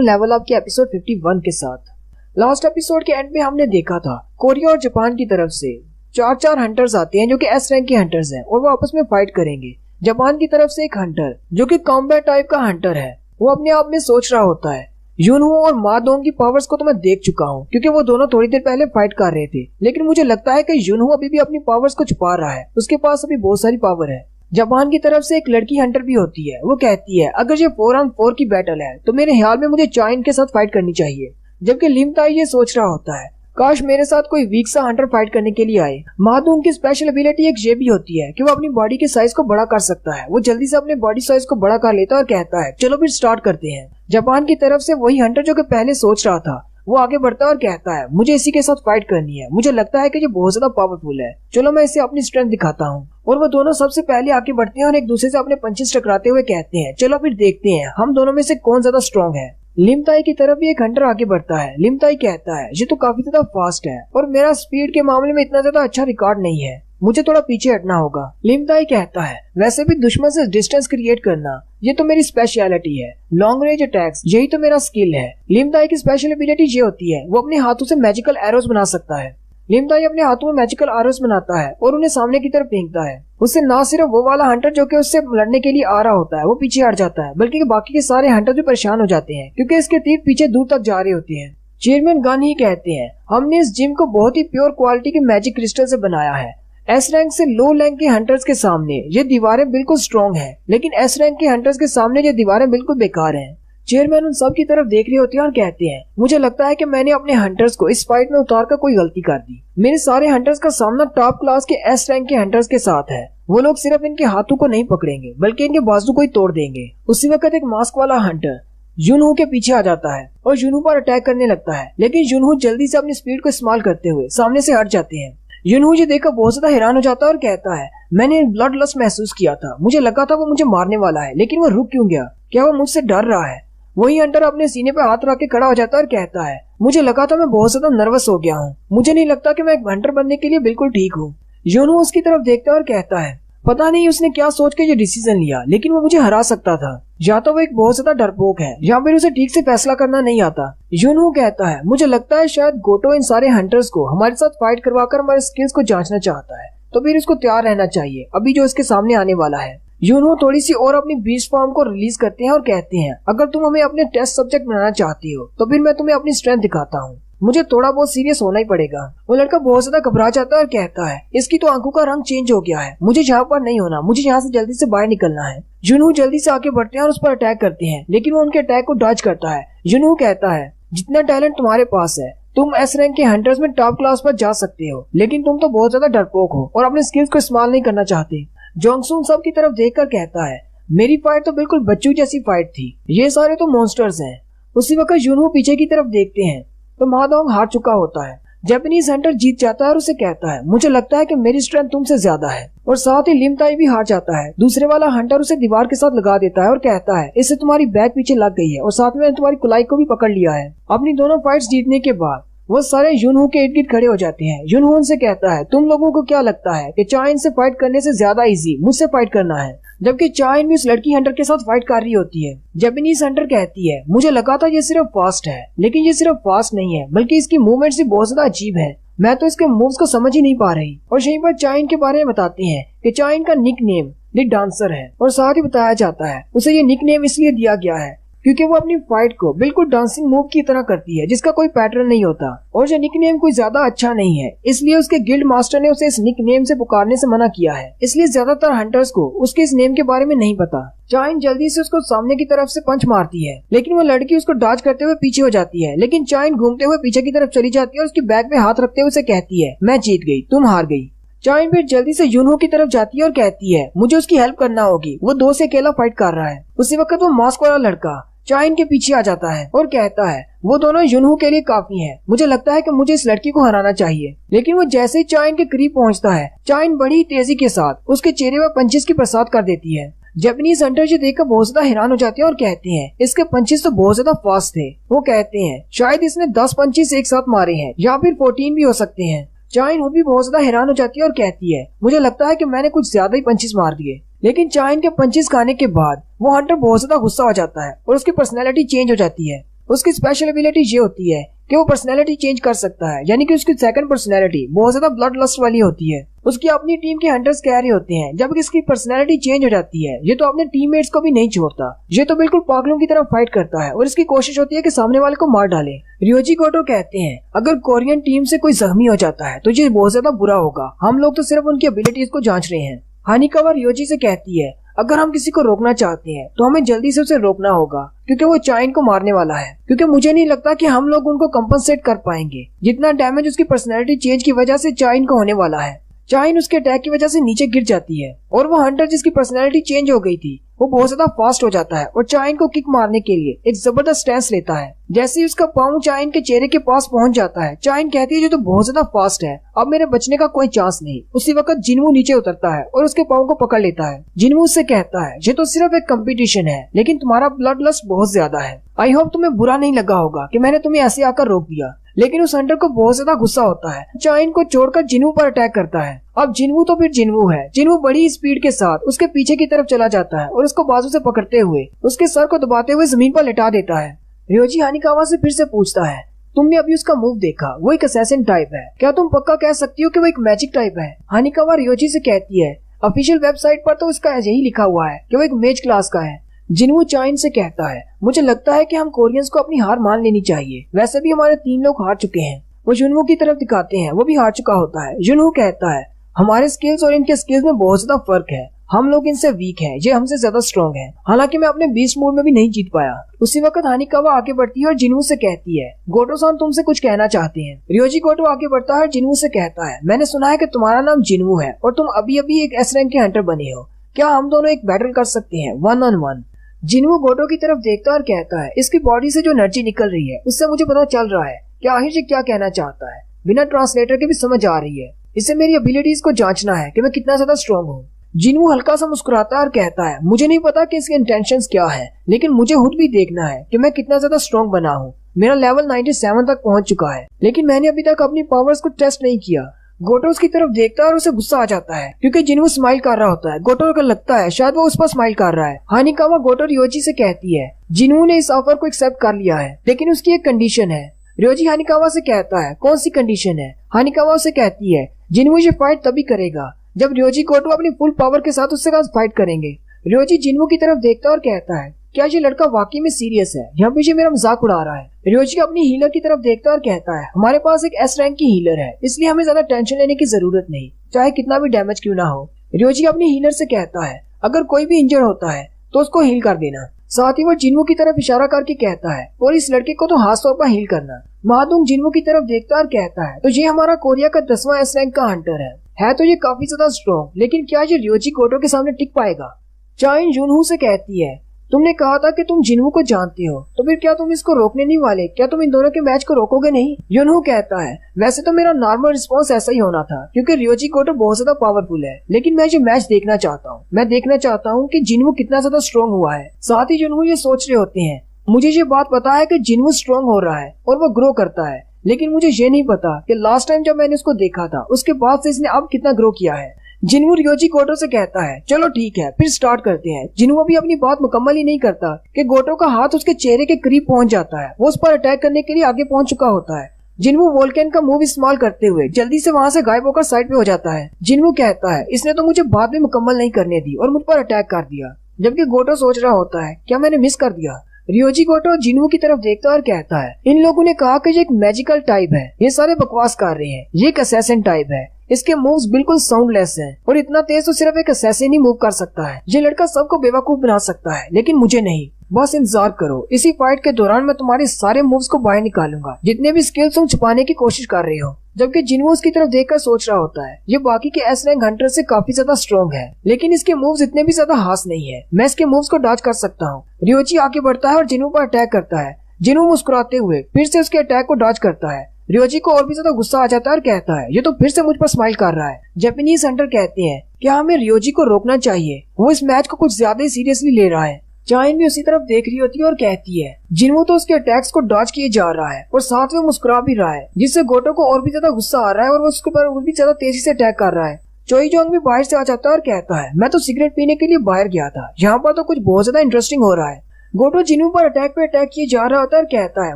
Level up के episode 51 के साथ। लास्ट एपिसोड के एंड में हमने देखा था कोरिया और जापान की तरफ से चार हंटर्स आते हैं जो कि एस रैंक के हंटर्स हैं और वो आपस में फाइट करेंगे। जापान की तरफ से एक हंटर जो कि कॉम्बैट टाइप का हंटर है, वो अपने आप में सोच रहा होता है यूनहो और मादोंग की पावर्स को तो मैं देख चुका हूँ क्योंकि वो दोनों थोड़ी देर पहले फाइट कर रहे थे, लेकिन मुझे लगता है कि यूनहो अभी भी अपनी पावर्स को छुपा रहा है, उसके पास अभी बहुत सारी पावर है। जापान की तरफ से एक लड़की हंटर भी होती है, वो कहती है अगर ये 4-on-4 की बैटल है तो मेरे ख्याल में मुझे चाइन के साथ फाइट करनी चाहिए, जबकि लिम ताई ये सोच रहा होता है काश मेरे साथ कोई वीक सा हंटर फाइट करने के लिए आए। मादोंग की स्पेशल एबिलिटी एक ये भी होती है कि वो अपनी बॉडी के साइज को बड़ा कर सकता है, वो जल्दी से अपने बॉडी साइज को बड़ा कर लेता है और कहता है चलो फिर स्टार्ट करते हैं। जापान की तरफ से वही हंटर जो कि पहले सोच रहा था वो आगे बढ़ता है और कहता है मुझे इसी के साथ फाइट करनी है, मुझे लगता है कि ये बहुत ज्यादा पावरफुल है, चलो मैं इसे अपनी स्ट्रेंथ दिखाता हूँ। और वो दोनों सबसे पहले आगे बढ़ते हैं और एक दूसरे से अपने पंचेस टकराते हुए कहते हैं चलो फिर देखते हैं हम दोनों में से कौन ज्यादा स्ट्रॉन्ग है। लिम ताई की तरफ भी एक हंटर आगे बढ़ता है। लिम ताई कहता है ये तो काफी ज्यादा फास्ट है और मेरा स्पीड के मामले में इतना ज्यादा अच्छा रिकॉर्ड नहीं है, मुझे थोड़ा पीछे हटना होगा। लिम ताई कहता है वैसे भी दुश्मन से डिस्टेंस क्रिएट करना ये तो मेरी स्पेशलिटी है, लॉन्ग रेंज अटैक्स यही तो मेरा स्किल है। लिम ताई की स्पेशल एबिलिटी ये होती है वो अपने हाथों से मैजिकल एरोस बना सकता है। लिम ताई अपने हाथों में मैजिकल एरोस बनाता है और उन्हें सामने की तरफ फेंकता है। उससे ना सिर्फ वो वाला हंटर जो कि उससे लड़ने के लिए आ रहा होता है वो पीछे हट जाता है, बल्कि बाकी के सारे हंटर भी परेशान हो जाते हैं क्योंकि इसके तीर पीछे दूर तक जा रहे होते हैं। चेयरमैन गन ही कहते हैं हमने इस जिम को बहुत ही प्योर क्वालिटी के मैजिक क्रिस्टल से बनाया है। एस रैंक से लो रैंक के हंटर्स के सामने ये दीवारें बिल्कुल स्ट्रॉन्ग है, लेकिन एस रैंक के हंटर्स के सामने ये दीवारें बिल्कुल बेकार हैं। चेयरमैन उन सब की तरफ देख रहे होते हैं और कहते हैं मुझे लगता है कि मैंने अपने हंटर्स को इस फाइट में उतार कर कोई गलती कर दी। मेरे सारे हंटर्स का सामना टॉप क्लास के एस रैंक के हंटर्स के साथ है, वो लोग सिर्फ इनके हाथों को नहीं पकड़ेंगे बल्कि इनके बाजू को ही तोड़ देंगे। उसी वक्त एक मास्क वाला हंटर यूनहो के पीछे आ जाता है और यूनहो पर अटैक करने लगता है, लेकिन यूनहो जल्दी से अपनी स्पीड को इस्तेमाल करते हुए सामने से हट जाते हैं। यूनहो ये देखकर बहुत ज्यादा हैरान हो जाता है और कहता है मैंने ब्लड लस्ट महसूस किया था, मुझे लगा था वो मुझे मारने वाला है लेकिन वो रुक क्यों गया, क्या वो मुझसे डर रहा है। वही हंटर अपने सीने पर हाथ रख के खड़ा हो जाता है और कहता है मुझे लगा था मैं बहुत ज्यादा नर्वस हो गया हूँ, मुझे नहीं लगता कि मैं एक हंटर बनने के लिए बिल्कुल ठीक हूँ। यूनहो उसकी तरफ देखता है और कहता है पता नहीं उसने क्या सोच के ये डिसीजन लिया, लेकिन वो मुझे हरा सकता था, या तो वो एक बहुत ज्यादा डरपोक है या फिर उसे ठीक से फैसला करना नहीं आता। यूनहो कहता है मुझे लगता है शायद गोटो इन सारे हंटर्स को हमारे साथ फाइट करवाकर हमारे स्किल्स को जांचना चाहता है, तो फिर उसको तैयार रहना चाहिए अभी जो इसके सामने आने वाला है। यूनहो थोड़ी सी और अपनी बीस्ट फॉर्म को रिलीज करते हैं और कहते हैं अगर तुम हमें अपने टेस्ट सब्जेक्ट बनाना चाहती हो तो फिर मैं तुम्हें अपनी स्ट्रेंथ दिखाता हूँ, मुझे थोड़ा बहुत सीरियस होना ही पड़ेगा। वो लड़का बहुत ज्यादा घबरा जाता है और कहता है इसकी तो आंखों का रंग चेंज हो गया है, मुझे यहाँ पर नहीं होना, मुझे यहाँ से जल्दी से बाहर निकलना है। यूनहो जल्दी से आगे बढ़ते हैं और उस पर अटैक करते हैं, लेकिन वो उनके अटैक को डॉज करता है। यूनहो कहता है जितना टैलेंट तुम्हारे पास है तुम एस रैंक के हंटर्स में टॉप क्लास पर जा सकते हो, लेकिन तुम तो बहुत ज्यादा डरपोक हो और अपने स्किल्स को इस्तेमाल नहीं करना चाहते। जोंगसुन सब की तरफ देखकर कहता है मेरी फाइट तो बिल्कुल बच्चों जैसी फाइट थी, ये सारे तो मॉन्स्टर्स हैं। उसी वक्त यूनहो पीछे की तरफ देखते हैं तो मादोंग हार चुका होता है। जापानीज हंटर जीत जाता है और उसे कहता है मुझे लगता है कि मेरी स्ट्रेंथ तुमसे ज्यादा है, और साथ ही लिम ताई भी हार जाता है। दूसरे वाला हंटर उसे दीवार के साथ लगा देता है और कहता है इससे तुम्हारी बैक पीछे लग गई है और साथ में तुम्हारी कुलाई को भी पकड़ लिया है। अपनी दोनों फाइट्स जीतने के बाद वो सारे यूनहो के इर्द गिर्द खड़े हो जाते हैं। यूनहो उनसे कहता है तुम लोगों को क्या लगता है कि चाइन से फाइट करने से ज्यादा इजी मुझसे फाइट करना है, जबकि चाइन भी उस लड़की हंटर के साथ फाइट कर रही होती है। जापानीज हंटर कहती है मुझे लगा था ये सिर्फ फास्ट है, लेकिन ये सिर्फ फास्ट नहीं है बल्कि इसकी मूवमेंट्स भी बहुत ज्यादा अजीब है, मैं तो इसके मूव्स को समझ ही नहीं पा रही। और यहीं पर चाइन के बारे में बताते हैं कि चाइन का निक नेम द डांसर है, और साथ ही बताया जाता है उसे ये निक नेम इसलिए दिया गया है क्योंकि वो अपनी फाइट को बिल्कुल डांसिंग मूव की तरह करती है जिसका कोई पैटर्न नहीं होता, और ये निक नेम कोई ज्यादा अच्छा नहीं है, इसलिए उसके गिल्ड मास्टर ने उसे इस निक नेम से पुकारने से मना किया है, इसलिए ज्यादातर हंटर्स को उसके इस नेम के बारे में नहीं पता। चाइन जल्दी से उसको सामने की तरफ से पंच मारती है, लेकिन वो लड़की उसको डॉज करते हुए पीछे हो जाती है, लेकिन चाइन घूमते हुए पीछे की तरफ चली जाती है और उसकी बैक में हाथ रखते हुए उसे कहती है मैं जीत गई, तुम हार गई। चाइन फिर जल्दी से यूनहो की तरफ जाती है और कहती है मुझे उसकी हेल्प करना होगी, वो 2 से अकेला फाइट कर रहा है। उसी वक्त वो मास्क वाला लड़का चाइन के पीछे आ जाता है और कहता है वो दोनों यूनहो के लिए काफी हैं, मुझे लगता है कि मुझे इस लड़की को हराना चाहिए। लेकिन वो जैसे ही चाइन के करीब पहुंचता है चाइन बड़ी तेजी के साथ उसके चेहरे पर पंचेस की बरसात कर देती है। जापानीज हंटर ये देखकर बहुत ज्यादा हैरान हो जाते हैं और कहते हैं इसके पंचेस तो बहुत ज्यादा फास्ट थे। वो कहते हैं शायद इसने 10 पंचेस एक साथ मारे हैं या फिर 14 भी हो सकते हैं। चाइन भी बहुत ज्यादा हैरान हो जाती है और कहती है मुझे लगता है कि मैंने कुछ ज्यादा ही पंचेस मार दिए। लेकिन चाइन के पंचेस खाने के बाद वो हंटर बहुत ज्यादा गुस्सा हो जाता है और उसकी पर्सनैलिटी चेंज हो जाती है। उसकी स्पेशल एबिलिटी ये होती है कि वो पर्सनैलिटी चेंज कर सकता है, यानी कि उसकी सेकंड पर्सनैलिटी बहुत ज्यादा ब्लड लस्ट वाली होती है। उसकी अपनी टीम के हंटर्स कह रहे होते हैं, जब इसकी पर्सनैलिटी चेंज हो जाती है ये तो अपने टीममेट्स को भी नहीं छोड़ता। ये तो बिल्कुल पागलों की तरह फाइट करता है और इसकी कोशिश होती है कि सामने वाले को मार डाले। रियोजी गोटो कहते हैं अगर कोरियन टीम से कोई जख्मी हो जाता है तो ये बहुत ज्यादा बुरा होगा, हम लोग तो सिर्फ उनकी एबिलिटीज को जांच रहे हैं। हानिकावा रियोजी से कहती है अगर हम किसी को रोकना चाहते हैं तो हमें जल्दी से उसे रोकना होगा क्योंकि वो चाइन को मारने वाला है, क्योंकि मुझे नहीं लगता कि हम लोग उनको कंपनसेट कर पाएंगे जितना डैमेज उसकी पर्सनैलिटी चेंज की वजह से चाइन को होने वाला है। चाइन उसके अटैक की वजह से नीचे गिर जाती है और वो हंटर जिसकी पर्सनैलिटी चेंज हो गई थी वो बहुत ज्यादा फास्ट हो जाता है और चाइन को किक मारने के लिए एक जबरदस्त स्टैंस लेता है। जैसे ही उसका पाँव चाइन के चेहरे के पास पहुंच जाता है, चाइन कहती है ये तो बहुत ज्यादा फास्ट है, अब मेरे बचने का कोई चांस नहीं। उसी वक्त जिनवू नीचे उतरता है और उसके पाँव को पकड़ लेता है। जिनवू उससे कहता है ये तो सिर्फ एक कंपटीशन है लेकिन तुम्हारा ब्लड लस्ट बहुत ज्यादा है। आई होप तुम्हें बुरा नहीं लगा होगा कि मैंने तुम्हें ऐसे आकर रोक दिया। लेकिन उस हंटर को बहुत ज्यादा गुस्सा होता है, चाइन को छोड़कर जिनवू पर अटैक करता है। अब जिनवू तो फिर जिनवू है। जिनवू बड़ी स्पीड के साथ उसके पीछे की तरफ चला जाता है और उसको बाजू से पकड़ते हुए उसके सर को दबाते हुए जमीन पर लेटा देता है। रियोजी हानिकावा से फिर से पूछता है तुमने अभी उसका मूव देखा, वो एक असैसिन टाइप है, क्या तुम पक्का कह सकती हो कि वो एक मैजिक टाइप है? हानिकावा रियोजी से कहती है ऑफिशियल वेबसाइट पर तो उसका यही लिखा हुआ है कि वो एक मेज क्लास का है। जिनवू चाइन से कहता है मुझे लगता है कि हम कोरियंस को अपनी हार मान लेनी चाहिए, वैसे भी हमारे 3 लोग हार चुके हैं। वो जुनवू की तरफ दिखाते हैं, वो भी हार चुका होता है। जुनवू कहता है हमारे स्किल्स और इनके स्किल्स में बहुत ज्यादा फर्क है, हम लोग इनसे वीक हैं, ये हमसे ज्यादा स्ट्रॉन्ग है। हालांकि मैं अपने बीस्ट मोड में भी नहीं जीत पाया। उसी वक्त हानिकावा आगे बढ़ती है और जिनवू से कहती है गोटो-सान तुमसे कुछ कहना चाहते हैं। रियोजी गोटो आगे बढ़ता है और जिनवू से कहता है मैंने सुना है कि तुम्हारा नाम जिनवू है और तुम अभी अभी एक एस रैंक के हंटर बने हो, क्या हम दोनों एक बैटल कर सकते हैं 1-on-1? जिनवू गोटो की तरफ देखता और कहता है इसकी बॉडी से जो एनर्जी निकल रही है उससे मुझे पता चल रहा है कि आखिर ये क्या कहना चाहता है। बिना ट्रांसलेटर के भी समझ आ रही है, इसे मेरी एबिलिटीज को जांचना है कि मैं कितना ज्यादा स्ट्रॉन्ग हूँ। जिनवू हल्का सा मुस्कुराता है और कहता है मुझे नहीं पता कि इसके इंटेंशंस क्या है, लेकिन मुझे खुद भी देखना है कि मैं कितना ज्यादा स्ट्रॉन्ग बना हूँ। मेरा लेवल 97 तक पहुंच चुका है लेकिन मैंने अभी तक अपनी पावर्स को टेस्ट नहीं किया। गोटो उसकी तरफ देखता है और उसे गुस्सा आ जाता है क्योंकि जिनवू स्माइल कर रहा होता है। गोटो को लगता है शायद वो उस पर स्माइल कर रहा है। हानिकावा गोटो रियोजी से कहती है जिनवू ने इस ऑफर को एक्सेप्ट कर लिया है लेकिन उसकी एक कंडीशन है। रियोजी हानिकावा से कहता है कौन सी कंडीशन है? हानिकावा उसे कहती है जिनवू ये फाइट तभी करेगा जब रियोजी गोटो अपनी फुल पावर के साथ उससे फाइट करेंगे। रियोजी जिनवू की तरफ देखता और कहता है क्या ये लड़का वाकई में सीरियस है या फिर ये मेरा मजाक उड़ा रहा है? रियोजी अपनी हीलर की तरफ देखता और कहता है हमारे पास एक एस रैंक की हीलर है, इसलिए हमें ज्यादा टेंशन लेने की जरूरत नहीं, चाहे कितना भी डैमेज क्यों ना हो। रियोजी अपनी हीलर से कहता है अगर कोई भी इंजर्ड होता है तो उसको हील कर देना। साथ ही वो जिनवू की तरफ इशारा करके कहता है और इस लड़के को तो खास तौर पर हील करना। महादुंग जिनवू की तरफ देखता और कहता है तो ये हमारा कोरिया का 10वां एस रैंक का हंटर है तो ये काफी ज्यादा स्ट्रॉन्ग, लेकिन क्या ये रियोजी गोटो के सामने टिक पाएगा? चाइन जुनहू से कहती है तुमने कहा था कि तुम जिनवू को जानते हो, तो फिर क्या तुम इसको रोकने नहीं वाले? क्या तुम इन दोनों के मैच को रोकोगे नहीं? युनहू कहता है वैसे तो मेरा नॉर्मल रिस्पॉन्स ऐसा ही होना था क्योंकि रियोजी गोटो बहुत ज्यादा पावरफुल है, लेकिन मैं ये मैच देखना चाहता हूँ। मैं देखना चाहता हूँ कि जिनवू कितना ज्यादा स्ट्रॉन्ग हुआ है। साथ ही युनहू ये सोच रहे होते हैं मुझे ये बात पता है कि जिनवू स्ट्रॉन्ग हो रहा है और वो ग्रो करता है, लेकिन मुझे ये नहीं पता कि लास्ट टाइम जब मैंने उसको देखा था उसके बाद से इसने अब कितना ग्रो किया है। जिनवू रियोजी गोटो से कहता है चलो ठीक है फिर स्टार्ट करते हैं। जिनवू अभी अपनी बात मुकम्मल ही नहीं करता कि गोटो का हाथ उसके चेहरे के करीब पहुंच जाता है। वो उस पर अटैक करने के लिए आगे पहुंच चुका होता है। जिनवू वोल्केन का मूव इस्तेमाल करते हुए जल्दी से वहां से गायब होकर साइड पे हो जाता है। जिनवू कहता है इसने तो मुझे बात भी मुकम्मल नहीं करने दी और मुझ पर अटैक कर दिया, जबकि गोटो सोच रहा होता है क्या मैंने मिस कर दिया। रियोजी गोटो जिनवू की तरफ देखता और कहता है इन लोगों ने कहा कि ये एक मैजिकल टाइप है, ये सारे बकवास कर रहे हैं, ये एक असैसिन टाइप है, इसके मूव्स बिल्कुल साउंडलेस हैं और इतना तेज तो सिर्फ एक असैसिन ही मूव कर सकता है। ये लड़का सबको बेवकूफ बना सकता है लेकिन मुझे नहीं। बस इंतजार करो, इसी फाइट के दौरान मैं तुम्हारे सारे मूव्स को बाहर निकालूंगा, जितने भी स्किल्स तुम छुपाने की कोशिश कर रहे हो। जबकि जिनवू उसकी तरफ देखकर सोच रहा होता है ये बाकी के एस रैंक हंटर से काफी ज्यादा स्ट्रॉन्ग है, लेकिन इसके मूव्स इतने भी ज्यादा खास नहीं है, मैं इसके मूव्स को डॉज कर सकता हूँ। रियोजी आगे बढ़ता है और जिनवू पर अटैक करता है। जिनवू मुस्कुराते हुए फिर से उसके अटैक को डॉज करता है। रियोजी को और भी ज्यादा गुस्सा आ जाता है और कहता है ये तो फिर से मुझ पर स्माइल कर रहा है। जापानीज हंटर कहते हैं क्या हमें रियोजी को रोकना चाहिए, वो इस मैच को कुछ ज्यादा ही सीरियसली ले रहा है। चाइन भी उसी तरफ देख रही होती है और कहती है जिनवू तो उसके अटैक्स को डॉज किए जा रहा है और साथ में मुस्कुरा भी रहा है, जिससे गोटो को और भी ज्यादा गुस्सा आ रहा है और वो उसके ऊपर और भी ज्यादा तेजी से अटैक कर रहा है। चोई जोंग भी बाहर से आ जाता है और कहता है मैं तो सिगरेट पीने के लिए बाहर गया था, यहाँ पर तो कुछ बहुत ज्यादा इंटरेस्टिंग हो रहा है। गोटो जिन्हू पर अटैक पे अटैक किए जा रहा होता है और कहता है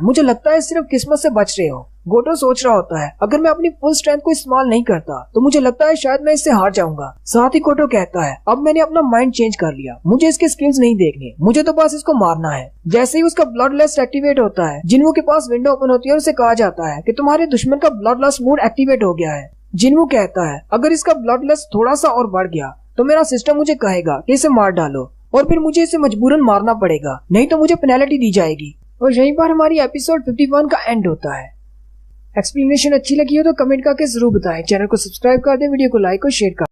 मुझे लगता है सिर्फ किस्मत से बच रहे हो। गोटो सोच रहा होता है अगर मैं अपनी फुल स्ट्रेंथ को इस्तेमाल नहीं करता तो मुझे लगता है शायद मैं इससे हार जाऊंगा। साथ ही गोटो कहता है अब मैंने अपना माइंड चेंज कर लिया, मुझे इसके स्किल्स नहीं देखने, मुझे तो बस इसको मारना है। जैसे ही उसका ब्लड लस्ट एक्टिवेट होता है, जिन्हू के पास विंडो ओपन होती है और उसे कहा जाता है कि तुम्हारे दुश्मन का ब्लड लस्ट मोड एक्टिवेट हो गया है। जिन्हू कहता है अगर इसका ब्लड लस्ट थोड़ा सा और बढ़ गया तो मेरा सिस्टम मुझे कहेगा कि इसे मार डालो और फिर मुझे इसे मजबूरन मारना पड़ेगा, नहीं तो मुझे पेनल्टी दी जाएगी। और यहीं पर हमारी एपिसोड 51 का एंड होता है। एक्सप्लेनेशन अच्छी लगी हो तो कमेंट करके जरूर बताएं, चैनल को सब्सक्राइब कर दें, वीडियो को लाइक और शेयर कर।